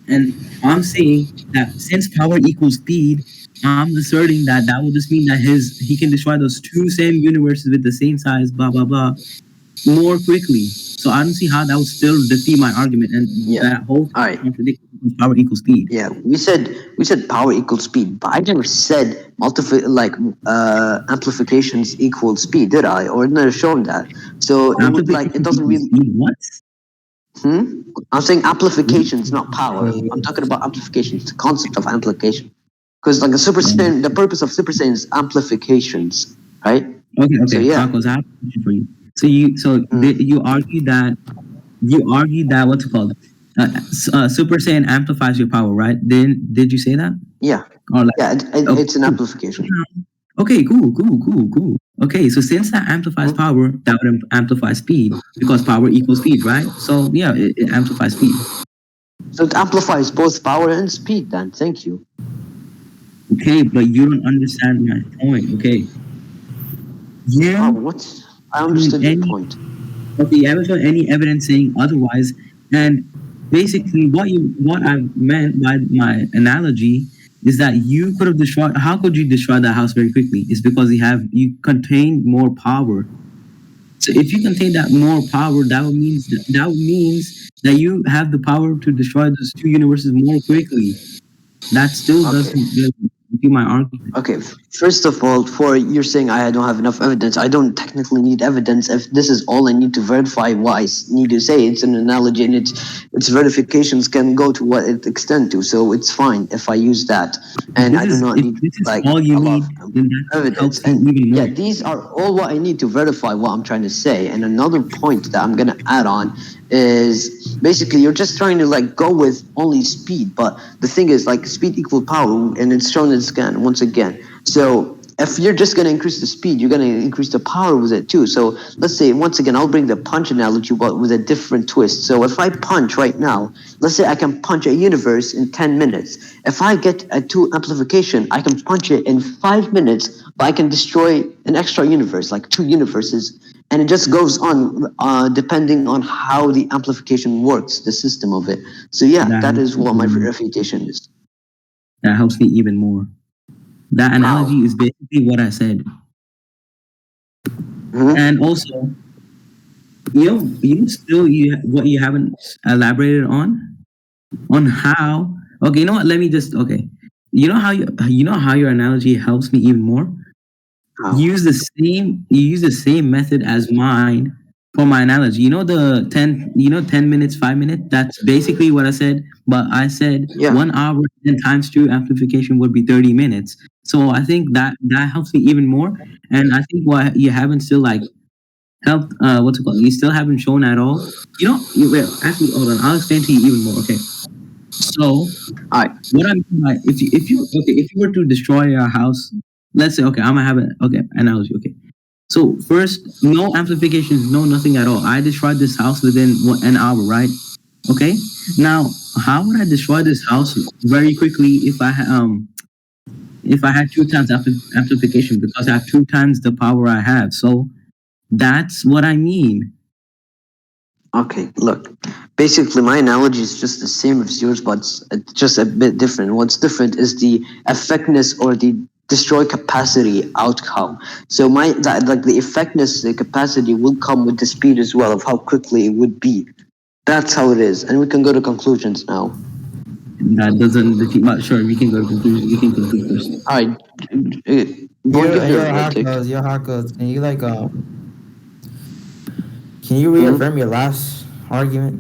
and I'm saying that since power equals speed, I'm asserting that would just mean that he can destroy those two same universes with the same size, blah, blah, blah, more quickly. So I don't see how that would still defeat my argument, and that whole contradiction power equals speed. Yeah, we said power equals speed, but I never said amplifications equal speed, did I? Or never shown that. So it doesn't really. What? I'm saying amplifications, not power. I'm talking about amplifications, the concept of amplification. Because like the purpose of Super Saiyan is amplifications, right? Okay. So yeah. Marcos, I have a question for you. So you argue that what's it called? Super Saiyan amplifies your power, right? Did you say that? Yeah. Or it's an amplification. Okay, cool. Okay, so since that amplifies power, that would amplify speed because power equals speed, right? So yeah, it amplifies speed. So it amplifies both power and speed. Then thank you. Okay, but you don't understand my point. Okay. Yeah. I understood your point. Okay, you haven't shown any evidence saying otherwise, and basically what I meant by my analogy is that you could have destroyed. How could you destroy that house very quickly? It's because you contain more power. So if you contain that more power, that means that you have the power to destroy those two universes more quickly. That still doesn't be my argument. Okay, first of all, you're saying I don't have enough evidence. I don't technically need evidence. If this is all I need to verify what I need to say, it's an analogy, and its verifications can go to what it extend to. So it's fine if I use that, and I do not need all you need evidence. And these are all what I need to verify what I'm trying to say. And another point that I'm gonna add on is basically you're just trying to go with only speed, but the thing is speed equal power, and it's shown in the scan once again. So if you're just going to increase the speed, you're going to increase the power with it too. So let's say once again, I'll bring the punch analogy, but with a different twist. So if I punch right now, let's say I can punch a universe in 10 minutes. If I get a 2 amplification, I can punch it in 5 minutes, but I can destroy an extra universe, like 2 universes and it just goes on depending on how the amplification works, the system of it. So yeah, That that helps is me what my even more. refutation is. That helps me even more. That analogy How? is basically what I said. Mhm. And also, what you haven't elaborated on how. Okay, you know what? Let me just okay. You know how your analogy helps me even more. How? You use the same method as mine for my analogy. You know the 10 minutes, 5 minutes. That's basically what I said. But I said Yeah. 1 hour and times two amplification would be 30 minutes. So I think that helps me even more. And I think what you haven't still like helped. What's it called? You still haven't shown at all. Wait, actually, hold on. I'll explain to you even more. Okay. So All right. what I mean by if you were to destroy your house, let's say okay, I'm gonna have an analogy. Okay, so first, no amplifications, no nothing at all. I destroyed this house within an hour, right? Okay. Now, how would I destroy this house very quickly if I had two times amplification because I have two times the power I have? So that's what I mean. Okay, look. Basically, my analogy is just the same as yours, but it's just a bit different. What's different is the effectiveness or the destroy capacity outcome. So like the effectiveness, the capacity will come with the speed as well of how quickly it would be. That's how it is, and we can go to conclusions now. That doesn't defeat. But sure, we can go to conclusion. You can conclude first. All right, go and give Yo, your take. Hakoz, can you like can you Mhm. reaffirm your last argument?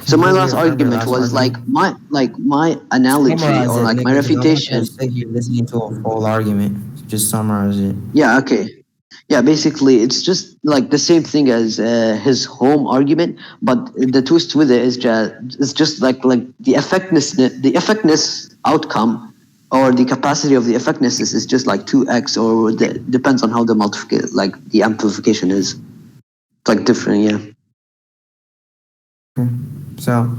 So Can my you last reaffirm your argument last was argument? my analogy Summarize or it, like my nigga, because I'm not gonna refutation. sit here listening to a full argument. Just summarize it. Yeah, okay. Yeah, basically, it's just like the same thing as his home argument, but the twist with it is just like the effectiveness outcome or the capacity of the effectiveness is just like 2x or depends on how the like the amplification is. It's like different, yeah. So,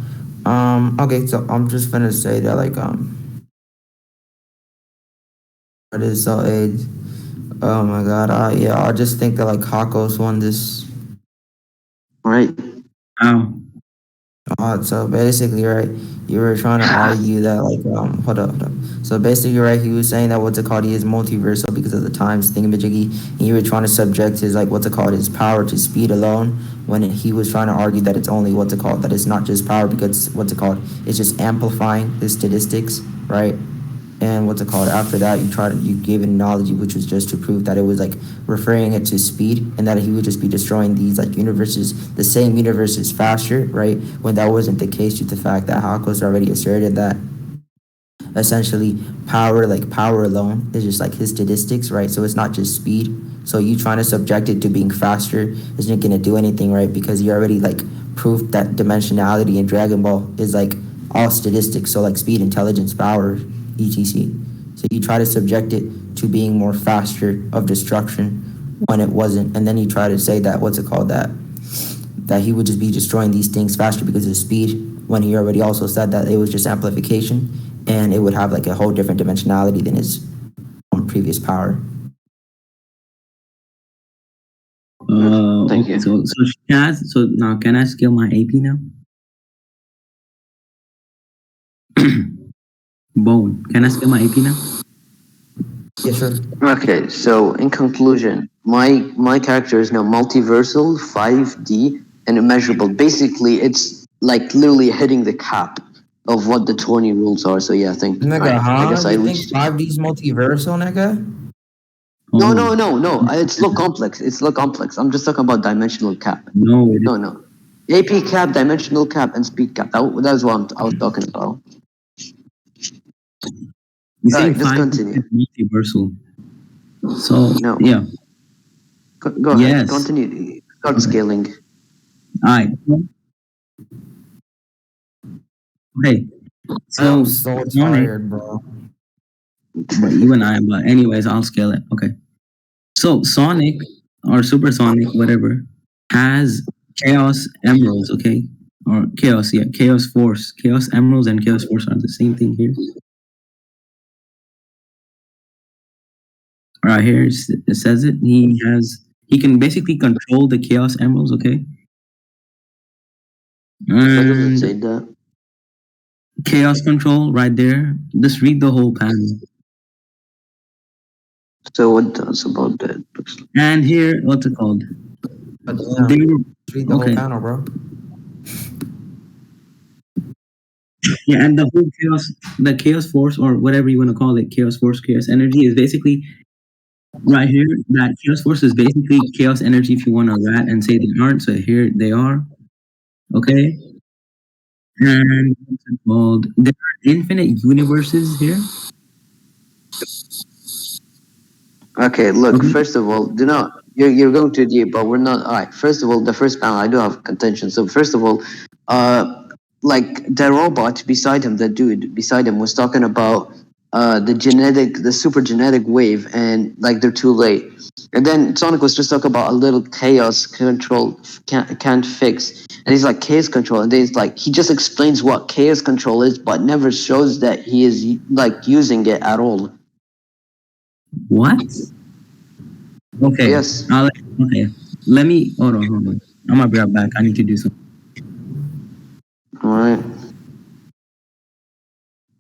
okay, so I'm just gonna say that like it is so age. Oh my god, yeah, I just think that like Hakos won this. All right. Wow. So basically, right, you were trying to argue that like hold up. So basically, right, he was saying that what's it called, he is multiversal because of the times thingamajiggy, and you were trying to subject his like what's it called, his power to speed alone, when he was trying to argue that it's only what's it called, that it's not just power because what's it called, it's just amplifying his statistics, right? And what's it called, after that you gave an analogy which was just to prove that it was like referring it to speed and that he would just be destroying these like universes, the same universes faster, right, when that wasn't the case due to the fact that Hakos already asserted that essentially power alone is just like his statistics, right? So it's not just speed. So you trying to subject it to being faster isn't gonna do anything, right? Because you already like proved that dimensionality in Dragon Ball is like all statistics. So like speed, intelligence, power, etc. So you try to subject it to being more faster of destruction when it wasn't, and then you try to say that what's it called, that he would just be destroying these things faster because of speed, when he already also said that it was just amplification and it would have like a whole different dimensionality than his previous power. Thank Okay. you. So now can I scale my AP now? Bone. Can I scale my AP now? Yeah, sure. Okay, so in conclusion, my character is now multiversal, 5D, and immeasurable. Basically, it's like literally hitting the cap of what the 20 rules are. So yeah, I think Nigga, I guess I you think reached. 5D's multiversal, nigga? No, Oh no, no, no. It's low complex. It's low complex. I'm just talking about dimensional cap. no, it is. No, no. AP cap, dimensional cap, and speed cap. That's what I was talking about. You're All saying right, let's 5 continue. is multiversal. So No, yeah. go ahead. Yes. Continue. Start Okay. scaling. Alright. Okay. I'm So so Sonic, tired, bro. but even but anyways, I'll scale it. Okay. So Sonic or Supersonic, whatever, has Chaos Emeralds, okay? Or Chaos, yeah, Chaos Force. Chaos Emeralds and Chaos Force are the same thing here. Right here, it says it. He has He can basically control the Chaos Emeralds, okay? Where does it And say that? Chaos Control right there. Just read the whole panel. So what does about that? And here, what's it called? But They damn, were read the whole okay. panel, bro. Yeah, and the whole the chaos force, or whatever you want to call it, chaos force, chaos energy, is basically right here. That chaos force is basically chaos energy. If you want to rat and say they aren't, so here they are. Okay, and what's it called? There are infinite universes here. Okay, look, Okay. first of all, do not you're going too deep, but we're not. All right, first of all, the first panel I do have contention. So first of all, like the robot beside him, the dude beside him was talking about the super genetic wave, and like they're too late. And then Sonic was just talking about a little chaos control can't fix, and he's like chaos control, and then he's like he just explains what chaos control is, but never shows that he is like using it at all. What? Okay. Yes. Okay. Let me hold on. I'm gonna be right back. I need to do something. All right.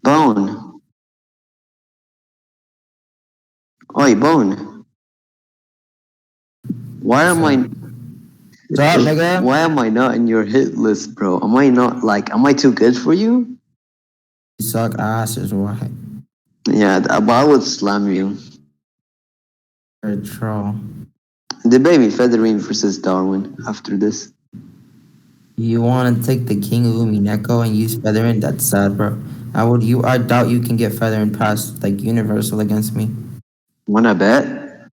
Bone. Oi, Bone. Why am I? Stop, nigga. Why am I not in your hit list, bro? Am I not like? Am I too good for you? You suck ass is why. Yeah, but I would slam you. You're a troll. Debate me, Federer versus Darwin after this. You want to take the King of Umineko and use Featherin? That's sad, bro. I doubt you can get Featherin past like Universal against me. Wanna bet?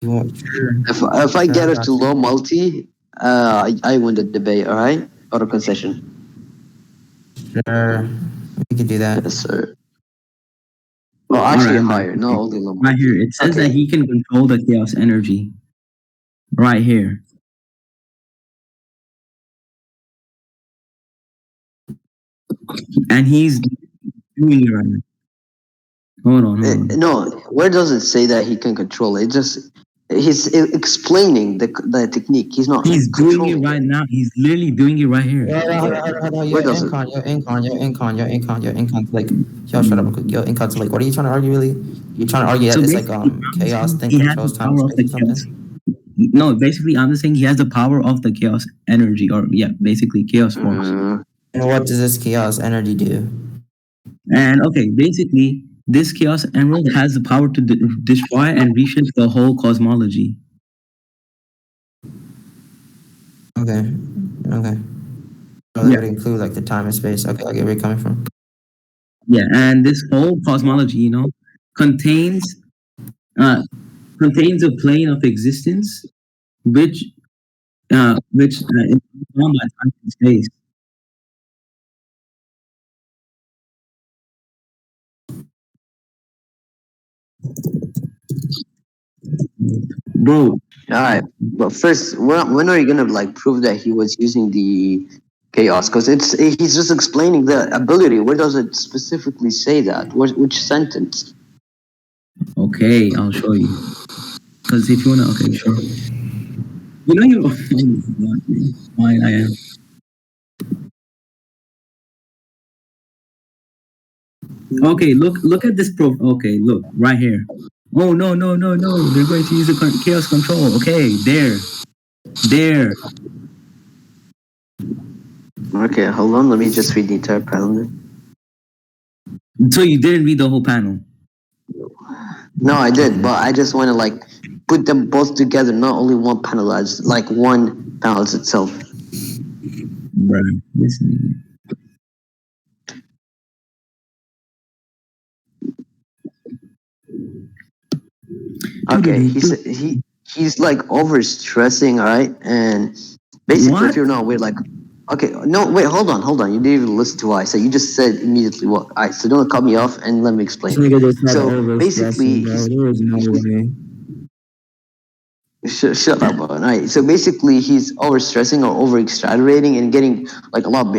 You won't. Sure. If I get her to Sure. low multi, I win the debate. All right, auto concession. Sure. We could do that. Yes, sir. Well, actually I'm higher, back. not only low Right multi. here, it says that Okay. he can control the chaos energy. Right here. And he's doing it right now. Hold on. No, where does it say that he can control it? It just he's explaining the technique. He's not He's doing it controlling right now. He's literally doing it right here. Where does it? Yo, Incon, like, yo, shut up real quick. Yo, Incon, like, what are you trying to argue, really? You're trying to argue that So it's like, basically, chaos thing he has controls the time and power of space the or chaos. something? No, basically, I'm just saying he has the power of the chaos energy, or yeah, basically chaos force. And what does this chaos energy do? And okay, basically, this chaos emerald has the power to destroy and reshape the whole cosmology. Okay. So that would include like the time and space. Okay, I get where you're coming from. Yeah, and this whole cosmology, contains contains a plane of existence which is formed by time and space. Bro, All right, but first, when are you gonna like prove that he was using the chaos? Because he's just explaining the ability. Where does it specifically say that? Which sentence? okay, I'll show you. Because if you wanna, okay, sure. You fine, I am. Okay, look at this okay, look right here. Oh no, they're going to use the chaos control. Okay, there. Okay, hold on. Let me just read the entire panel. So you didn't read the whole panel? No, I did, but I just want to like put them both together, not only one panel as like one panel as itself. Bruh, listen. Okay, he's like over stressing, all right, and basically, What? if you're not weird, like, okay, no, wait, hold on, you didn't even listen to what I said. You just said immediately what. All right, so don't cut me off and let me explain. So basically, there is no way. Shut up, all right. So basically, he's over stressing or over exaggerating and getting like a lot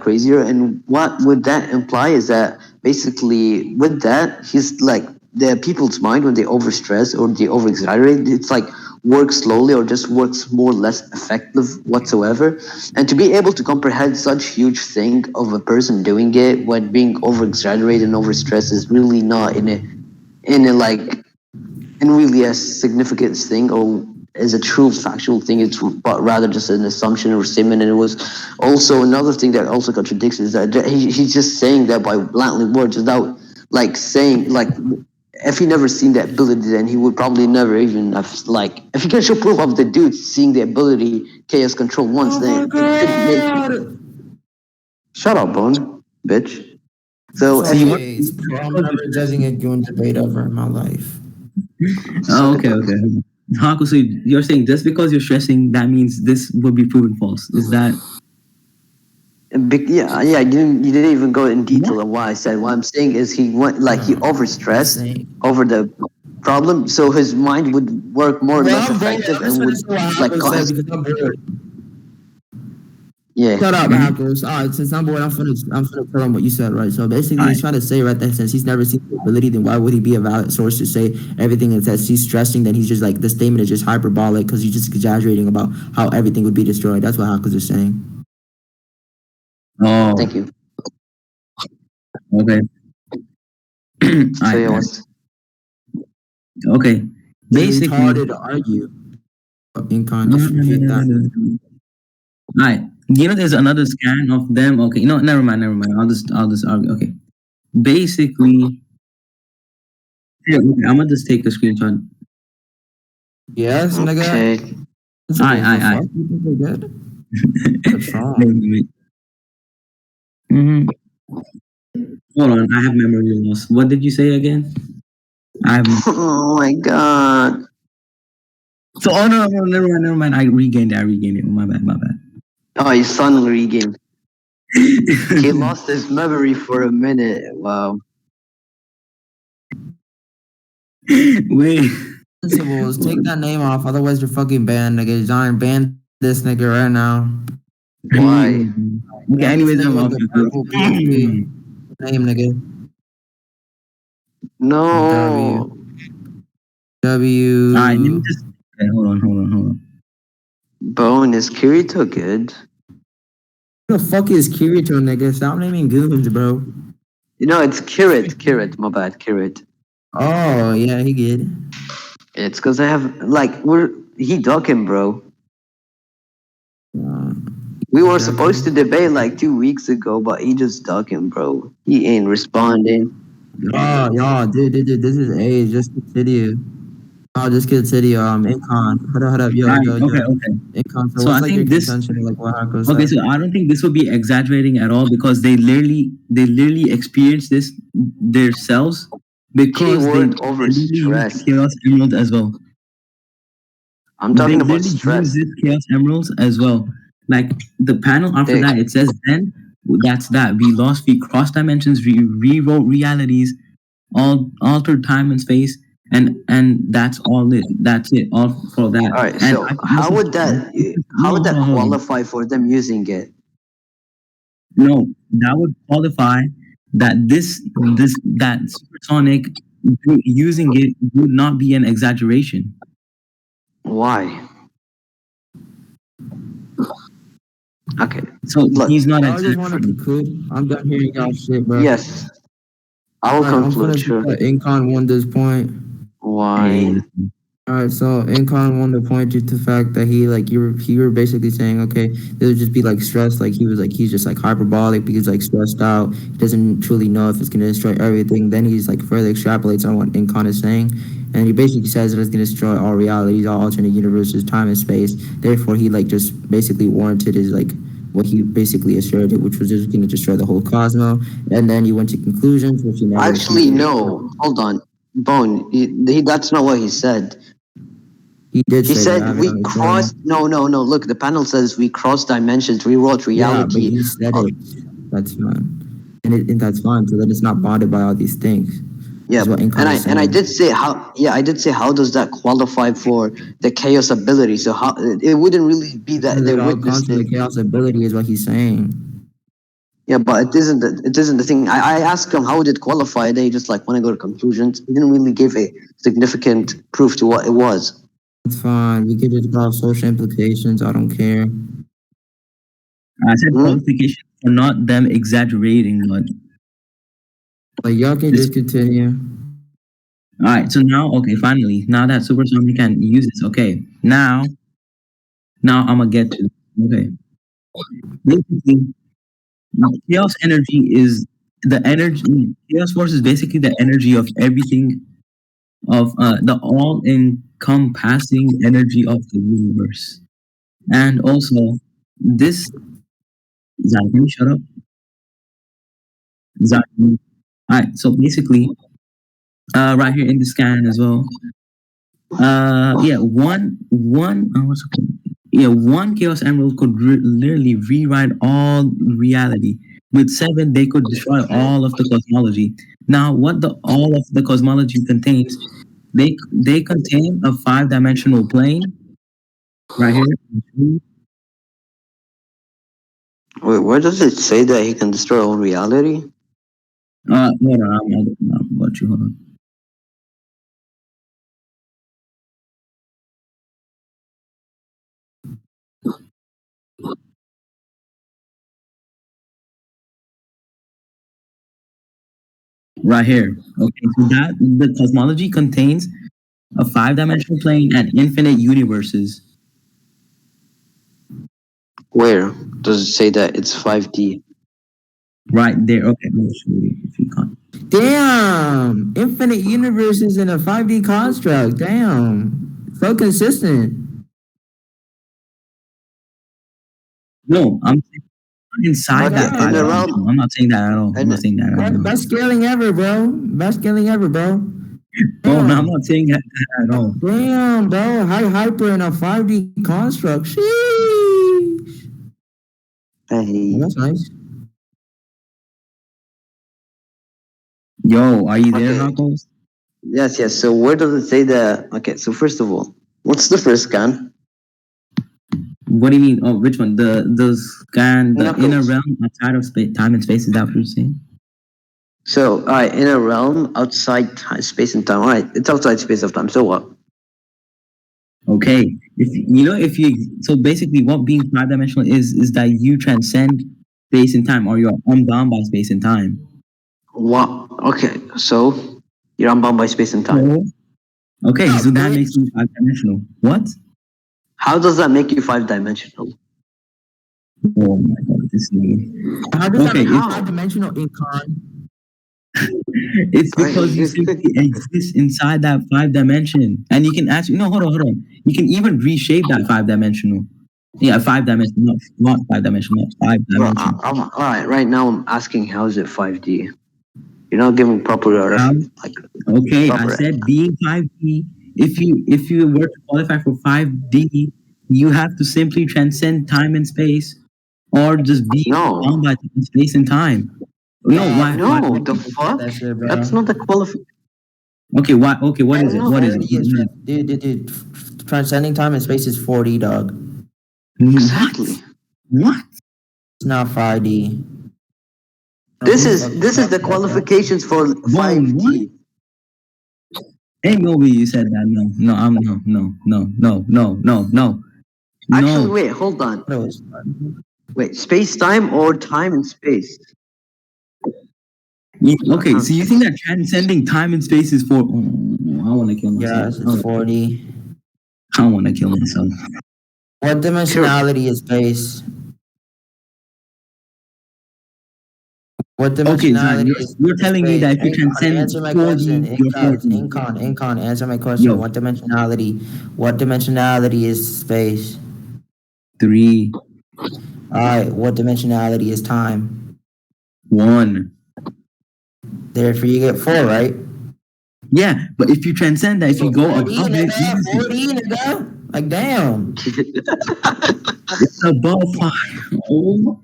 crazier. And what would that imply is that basically, with that, he's like the people's mind when they over stress or they over exaggerate. It's like works slowly or just works more or less effective whatsoever. And to be able to comprehend such huge thing of a person doing it when being over exaggerated and overstressed is really not in a like in really a significant thing or is a true factual thing. It's but rather just an assumption or statement. And it was also another thing that also contradicts is that he's just saying that by bluntly words without like saying like if he never seen that ability, then he would probably never even have like if you can show proof of the dude seeing the ability chaos control once, then it could make. Shut up, Bone, bitch. So So if you anyways, bro, I'm never judging a goon debate ever in my life. Oh, okay. Haku, so you're saying just because you're stressing, that means this would be proven false. Is that? yeah, you didn't even go in detail on why I said. What I'm saying is he went like he overstressed over the problem, so his mind would work more or less effective and would like cause. Yeah. Shut up, Hackers. All right, since I'm bored, I'm finna tell him what you said, right? So basically, he's trying to say right there, since he's never seen the ability, then why would he be a valid source to say everything that he's stressing? Then he's just like, the statement is just hyperbolic because he's just exaggerating about how everything would be destroyed. That's what Hackers is saying. Oh, Thank you. okay. So yeah, what's Okay. Basically, It's retarded to argue. Incon, just repeat that. Alright. There's another scan of them. Okay, never mind. I'll just argue. Okay. Basically, yeah, okay, I'm gonna just take a screenshot. Yes, nigga. okay? Aye. You think we're good? What's wrong? Mhm. Hold on, I have memory loss. What did you say again? Oh my god. So, no, never mind. I regained it. Oh, my bad. Oh, his son regained. He lost his memory for a minute. Wow. Wait. Principles, take that name off, otherwise you're fucking banned, nigga. Zyyne, ban this nigga right now. Why? Okay, anyways, I'm off. Name, nigga. No. W. Alright, let me just. Okay, hold on. Bone, is Kirito good? Who the fuck is Kirito, nigga? Stop naming goons, bro. It's Kirit, my bad, Kirit. Oh, yeah, he good. It's because I have, he ducking, bro. We were supposed to debate like 2 weeks ago, but he just ducking, bro. He ain't responding. Y'all, dude, this is age, just continue. Oh, just continue, Incon. Hold up, yo. Okay. Incon, so So what's I like your think this. contention, like what Hakoz Okay, said? so I don't think this would be exaggerating at all because they literally experience this themselves because they Keyword literally use overstressed. Chaos Emerald as well. I'm They talking about literally stress. use this Chaos Emeralds as well. Like the panel after that, it says then that's that we lost, we crossed dimensions, we rewrote realities, all altered time and space, and that's all it. That's it. All for that. All right. And So I can how also- would that hold on. qualify for them using it? No, that would qualify that that supersonic using it would not be an exaggeration. Why? Okay. So Look, he's not I just want to exaggerating. conclude. I'm done hearing y'all shit, bro. Yes. I will Alright, I'm conclude, gonna sure. Incon won this point. Why? Alright, so Incon wanted to point you to the fact that he you were basically saying, okay, it would just be like stressed, like he's just like hyperbolic because like stressed out. He doesn't truly know if it's gonna destroy everything. Then he's like further extrapolates on what Incon is saying. And he basically says that it's gonna destroy all realities, all alternate universes, time and space. Therefore he like just basically warranted his like what he basically asserted, which was just gonna destroy the whole cosmos. And then he went to conclusions, which he never Actually, no. Hold on. Bone, that's not what he said. He did He say said that. we crossed. No. Look, the panel says we crossed dimensions, rewrote Yeah, but reality. he said it. That's fine. And that's fine. So that it's not bonded by all these things. Yeah, Is what Incon is and I saying. did say how. Yeah, I did say how does that qualify for the chaos ability? So how it wouldn't really be that they It all witnessed comes from the it. chaos ability, is what he's saying. Yeah, but it isn't. It isn't the thing. I asked him how would it qualify. They just like want to go to conclusions. He didn't really give a significant proof to what it was. It's fine. We could just about social implications. I don't care. I said qualification for not them exaggerating, but Like y'all can just continue. all right. So now, okay, finally, now that supersonic can use this, okay. Now I'm gonna get to okay. Basically, chaos energy is the energy. Chaos force is basically the energy of everything of the all-encompassing energy of the universe, and also this. Zach, shut up. Zach. All right. So basically, right here in the scan as well. Yeah, what's it called? Yeah, one chaos emerald could literally rewrite all reality. With 7, they could destroy all of the cosmology. Now, what the all of the cosmology contains? They contain a 5-dimensional plane right here. Wait, where does it say that he can destroy all reality? Hold on, I'm got you. Hold on. Right here. Okay, so that the cosmology contains a 5-dimensional plane and infinite universes. Where does it say that it's 5D? Right there. Okay, I'll show you if you can't. Damn! Infinite universes in a 5D construct. Damn. So consistent. No, I'm inside that Okay, in the 5-dimensional. realm. I'm not saying that at all. I'm not saying that at all. Best scaling ever, bro. Best scaling ever, bro. Oh, no, I'm not saying that at all. Damn, bro. Hyper in a 5D construct. Sheesh. Hey. Well, that's nice. Yo, are you there, Okay. Hakoz? Yes, yes. So where does it say that? Okay, so first of all, what's the first scan? What do you mean? Oh, which one? The scan, the Knuckles. inner realm outside of time and space. Is that what you're saying? So, all right, in a realm outside space and time. All right, it's outside space of time. So what? Okay. If you so basically what being 5-dimensional is that you transcend space and time, or you're unbound by space and time. What? Okay, so you're unbound by space and time. Okay, so that makes you 5-dimensional. What? How does that make you 5-dimensional? Oh my god, this is How does okay, that make 5-dimensional Incon? it's because you simply exist inside that 5-dimension. And you can actually hold on. You can even reshape that 5-dimensional. Yeah, 5-dimensional, not 5-dimensional, not 5-dimensional. All right, right now I'm asking how is it 5D? You're not giving proper reference. Okay, I said being 5D. If you were to qualify for 5D, you have to simply transcend time and space, or just be bound by space and time. No, why? No, the fuck? That's not the qualification. Okay, why? Okay, what is it? What is it? Dude, transcending time and space is 4D, dog. Exactly. What? It's not 5D. This is the qualifications for 5D. Ain't no way you said that. No. Actually, wait, hold on. Wait, space time or time and space? Okay, so you think that transcending time and space is for? I want to kill myself. Yes, it's 4D. I want to kill myself. What dimensionality is space? What dimensionality is you're telling me that if you transcend answer my question. 4D, you're 4D. Incon, answer my question. Yo. What dimensionality is space? 3. Alright, what dimensionality is time? 1. Therefore you get 4, right? Yeah, but if you transcend that, if you go above it, 4D, nigga. Like damn. It's above 5. Oh,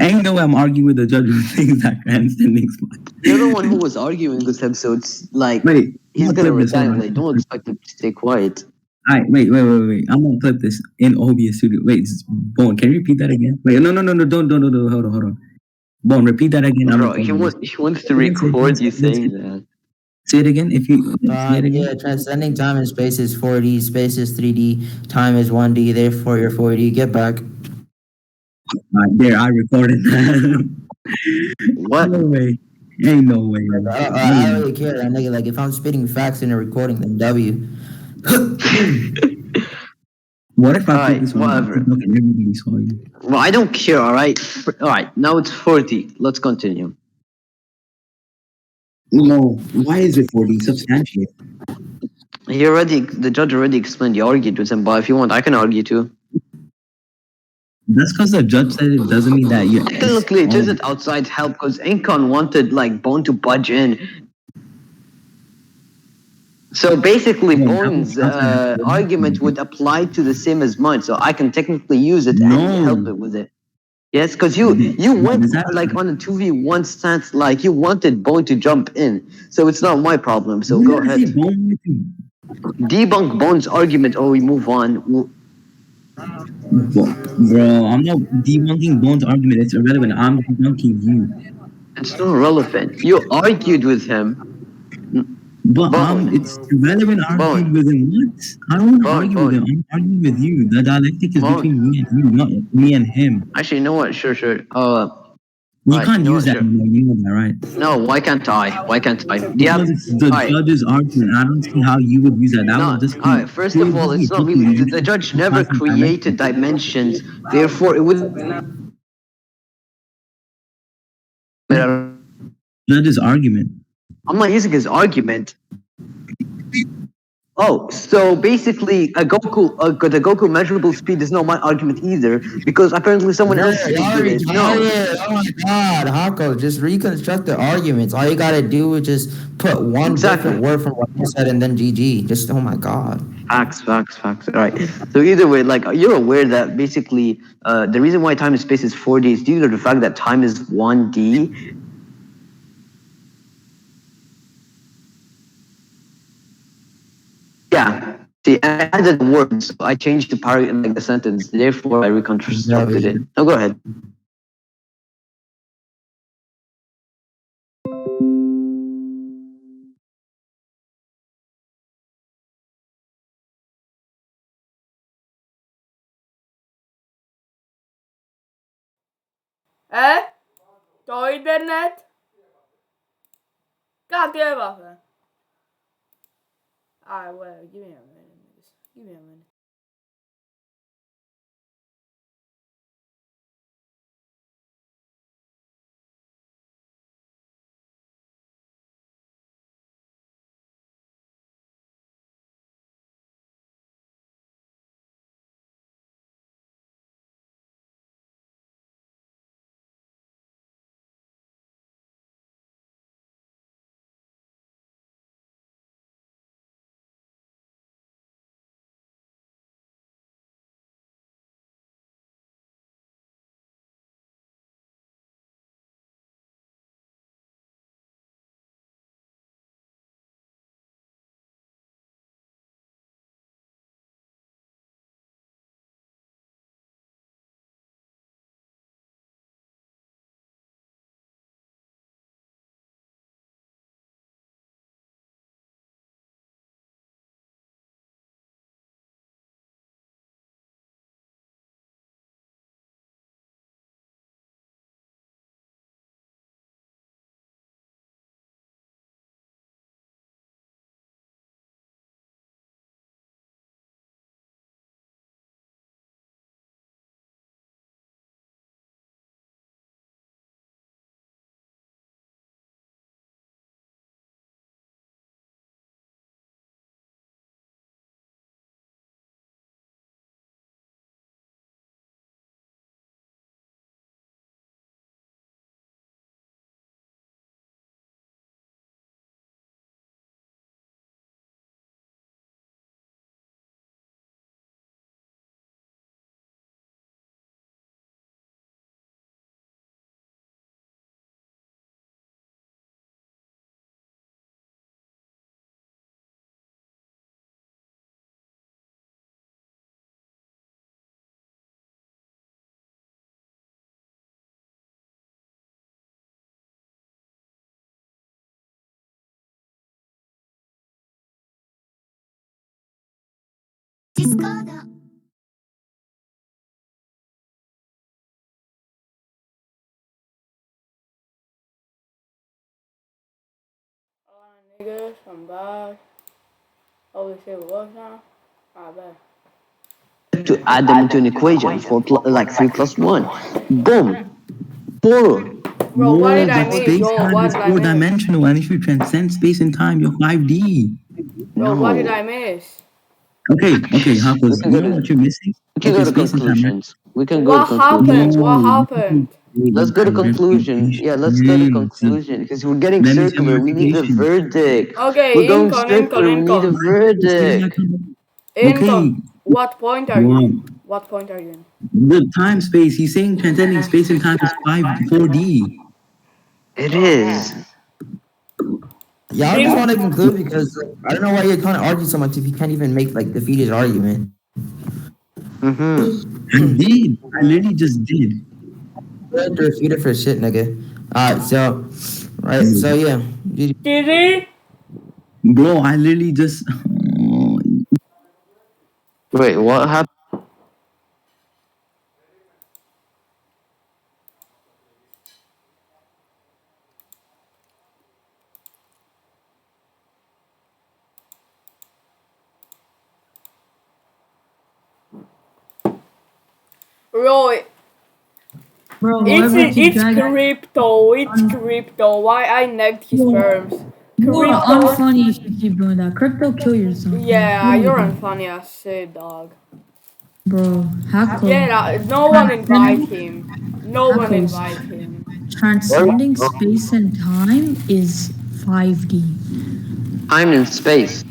ain't no way I'm arguing with the judge who thinks that transcending spot. You're the one who was arguing this episode. Like, wait, he's gonna retaliate. Don't expect him to stay quiet. All right, wait. I'm gonna clip this in OBS Studio. Wait, Bone, can you repeat that again? Wait, no, don't. Hold on. Bone, repeat that again. Bro, he wants to record you saying that. Say it again. If you say it again. Yeah, transcending time and space is 4D, space is 3D, time is 1D, therefore you're 4D. Get back. There, I recorded that. What? No way. Ain't no way. I Ain't don't no. really care, that nigga. Like, if I'm spitting facts in a recording, then W. What if I All put right, this on whatever. TikTok and everybody saw you? Well, I don't care. All right. All right. Now it's 40. Let's continue. No. Why is it 40? Substantiate. The judge already explained. You argued with him, but if you want, I can argue too. That's because the judge said it doesn't mean that you. Technically, it isn't outside help because Incon wanted like Bone to budge in. So basically, No, that Bone's was outside. argument would apply to the same as mine. So I can technically use it and help No. it with it. Yes, because you went Is that like on a 2v1 stance, like you wanted Bone to jump in. So it's not my problem. So when go did I ahead. say bone with you? Debunk Bone's argument or we move on. Bro, I'm not debunking Bone's argument. It's irrelevant. I'm debunking you. It's not relevant. You argued with him. But Bone. it's irrelevant arguing Bone. with him. What? I don't want to Bone, argue with him. Bone. I'm arguing with you. The dialectic is Bone. between me and you, not me and him. Actually, you know what? Sure. You Alright, can't you know use what? that Sure. anymore. You know that, right? No, why can't I? Why can't I? Do you Because have? it's the Alright, judge's argument. I don't see how you would use that. That would no. just Alright. be First of all, crazy it's not hooky. really. You The should judge be never passing created dialectic. dimensions. Therefore, it would. Judge's argument. I'm not using his argument. Oh, so basically, the Goku measurable speed is not my argument either, because apparently someone else Y'all did it. No, retarded. Oh my god, Hako, just reconstruct the arguments. All you gotta do is just put one exactly. different word from what you said and then GG. Just, oh my god. Facts. All right. So either way, like you're aware that basically the reason why time and space is 4D is due to the fact that time is 1D. Yeah. See, I added words. So I changed the part in like the sentence. Therefore, I reconstructed it. Now go ahead. To internet? God damn it. Alright, well, give me a minute. Give me a minute. Niggas, I'm back. Holy shit, what now? I bet. To add them into an equation, like 3 plus 1. Boom! 4. Bro, what No, did I but miss? space Yo, time what is did I four miss? dimensional, and if you transcend space and time, you're 5D. Bro, what did No. I miss? Okay, Hakoz, you know what you're missing? We can Okay, go to space and time. conclusions. We can go to What conclusions. happened? What No, happened? Let's go to conclusion. Yeah, let's go to conclusion because we're getting Let me tell circular. you We need a verification. verdict. Okay, We're going Incon, circular. We need a verdict. Okay, Incon, what point are you wow. in? What point are you in? The time space, he's saying transcending space and time is 4D. It is. Yeah, I just want to conclude because I don't know why you're trying to argue so much if you can't even make like defeat his argument. I did. I literally just did. You have to refute it for shit, nigga. So, right, so yeah. Did he? Bro, I literally just. Wait, what happened? Bro, Bro, whoever keeps it's dragging. crypto. It's crypto. Why I negged his terms? You are Crypto. unfunny if you keep doing that. Crypto, kill yourself. man. Yeah, What are you you're doing? unfunny as shit, dog. Bro, Hakoz. Get out. No one invite him. No one Hakoz. invite him. Transcending space and time is 5D. Time and space.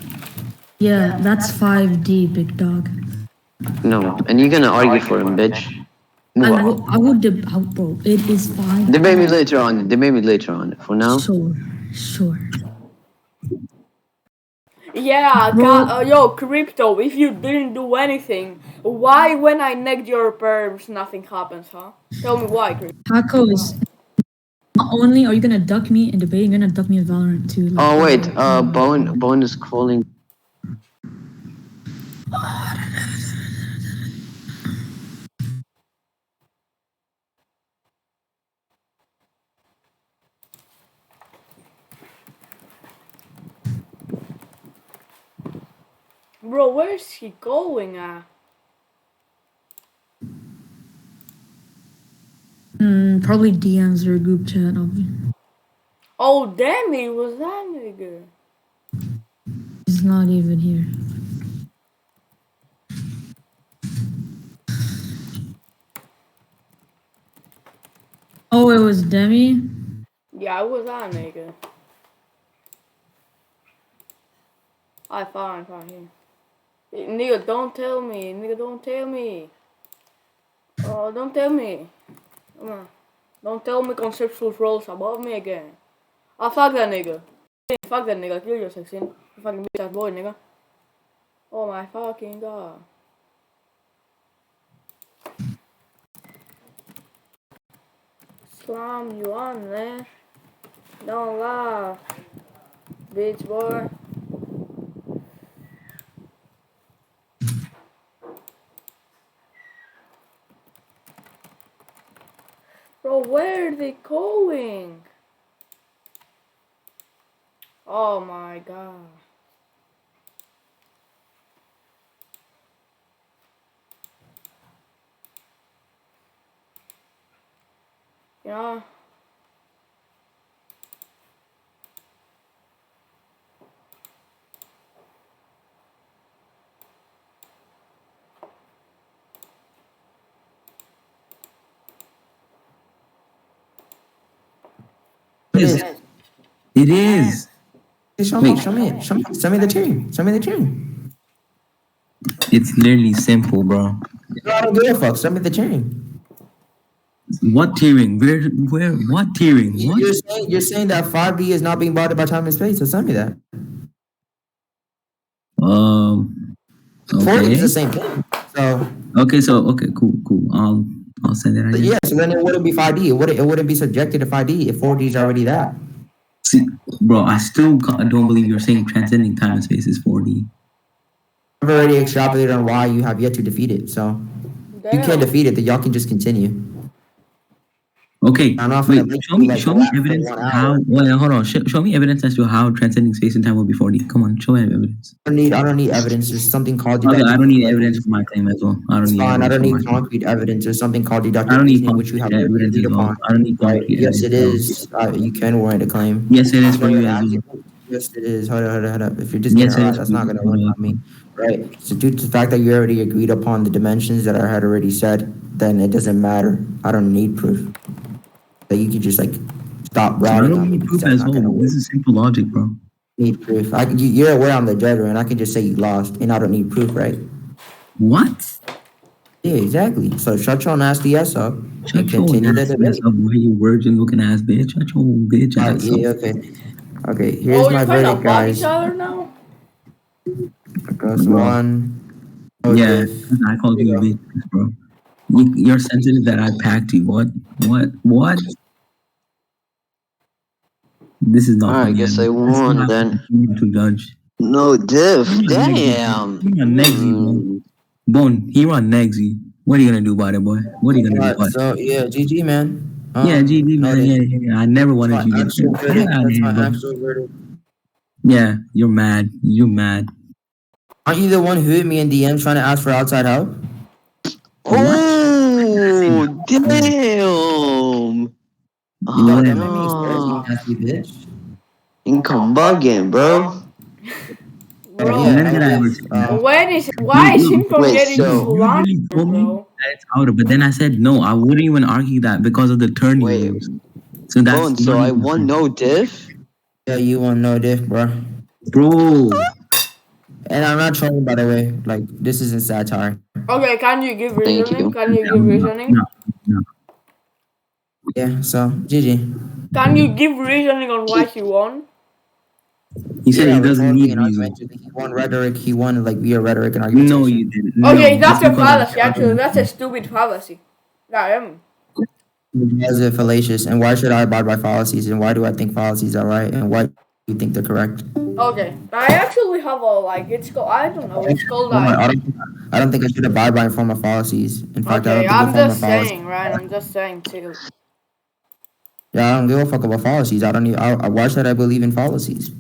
Yeah, that's 5D, big dog. No, and you're gonna argue for him, bitch. I would bro. It is 5D. Debate me later on. Debate me later on. For now, Sure. Yeah, Bro. yo, crypto. If you didn't do anything, why when I negged your perms nothing happens, huh? Tell me why, crypto. Hakoz. Not only are you gonna duck me in debate, you're gonna duck me in Valorant too. Like, oh wait, Bone is calling. Bro, where's he going at? Probably DMs or group chat. Oh, damn, it was that nigga. He's not even here. Oh, it was Demi? Yeah, it was that nigga. I fine here. Nigga, don't tell me. Nigga, don't tell me. Oh, don't tell me. Come on. Don't tell me conceptual roles above me again. Ah, fuck that nigga. Fuck that nigga. Kill yourself, sin. You fucking bitch ass boy, nigga. Oh my fucking god. Slam you on, man. Don't laugh. Bitch boy. Bro, where are they going? Oh my god. Yeah. It is. Show me the chain. Show me the chain. It's literally simple, bro. I don't give a fuck. Show me the chain. What tiering? Where? What tiering? What? You're saying that 5D is not being bothered by time and space. So send me that. Okay. 4D is the same thing. So Okay, cool. I'll send it. Right yeah, so then it wouldn't be 5D. It wouldn't be subjected to 5D if 4D is already that. See, bro, I still don't believe you're saying transcending time and space is 4D. I've already extrapolated on why you have yet to defeat it. So if you can't Damn. defeat it, then y'all can just continue. Okay, I'm not wait. gonna make Show you me, like show me relax for evidence 1 how. hour. Wait, hold on. Show me evidence as to how transcending space and time will be 4D. Come on, show me evidence. I don't need evidence. There's something called Okay, I deductive don't need evidence for reasoning. my claim as well. I don't It's need fine. I evidence don't for my need claim. concrete evidence. There's something called I deductive don't need reasoning, which we concrete have already evidence agreed as well. upon. I don't need Right? concrete Yes, evidence it at all. is. You can warrant a claim. Yes, it is You for know you what? as well. Yes, it is. Hold up. If you're just getting Yes, it it right, is for that's not you. gonna work on me. Right? So due to the fact that you already agreed upon the dimensions that I had already said, then it doesn't matter. I don't need proof. That you could just like stop I routing don't on me need because proof that's as not well. gonna work. This is simple logic, bro. Need proof. You're aware I'm the judge, and I can just say you lost, and I don't need proof, right? What? Yeah, exactly. So shut your nasty ass up Shut and your continue the nasty ass debate. up, boy, you virgin looking ass bitch. Shut your bitch ass up. Yeah, okay. Okay, here's Oh, you my kind verdict, of bug each guys. other now? Goes Bro. one. No Yeah, diff. 'cause I called Here you you a go. bitch, bro. You're sensitive that I packed you. What? What? This is not Alright, I funny. guess I This is won not then. to judge. No diff. He run Negsy, bro. Damn. He run Negsy, bro. Bone, he run Negsy. What are you gonna do about it, boy? What are you gonna do Alright, about it? so yeah, GG man. Yeah, GG, No man. diff. Yeah. I never That's wanted my you to actual get verdict. out of That's here, my bro. actual verdict. Yeah, you're mad. You're mad. Aren't you the one who hit me in DM trying to ask for outside help? What? Oh, damn. You Oh don't Whatever. make me scared, you no. nasty bitch. Incon bugging, bro. Bro, Yeah, When no did I ever diff. say that? why is No, Incon Wait, getting so you literally slandered, told me bro? that it's outer, but then I said no. I wouldn't even argue that because of the turn you wait, lose. So that's Bone, so not I even won fair. no diff? Yeah, you want no diff, bro. Bro. And I'm not trolling, by the way. Like, this isn't satire. Okay, can you give Thank reasoning? you. Can you give reasoning? No. Yeah, so, GG. Can you give reasoning on why he won? He said Yeah, he doesn't rhetorically need and reason. argumentatively. He won rhetoric. He won, like, via rhetoric and No, argumentation. you didn't. Okay, No, that's it's a because I fallacy. Actually, that's a stupid fallacy. Damn. Why is it fallacious? And why should I abide by fallacies? And why do I think fallacies are right? And why do you think they're correct? Okay, I actually have a like. It's called. I don't know. It's called Well, like. I don't think I should abide by a form of fallacies. In fact, I Okay, don't think a I'm form of just fallacy. saying, right? I'm just saying too. Yeah, I don't give a fuck about fallacies. I don't need. Why should I believe in fallacies?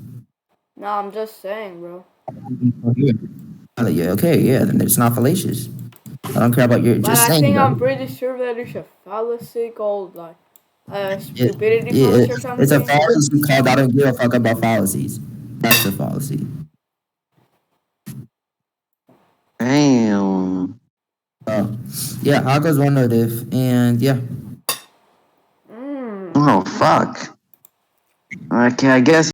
No, I'm just saying, bro. Yeah, okay, yeah, then it's not fallacious. I don't care about your But just I saying think I'm though. pretty sure that it's a fallacy called like Yeah, stupidity yeah, fallacy or it's a something. fallacy called I don't give a fuck about fallacies. That's a fallacy. Damn. Yeah, Hakoz one no diff, and yeah. Mm. Oh, fuck. Okay, I guess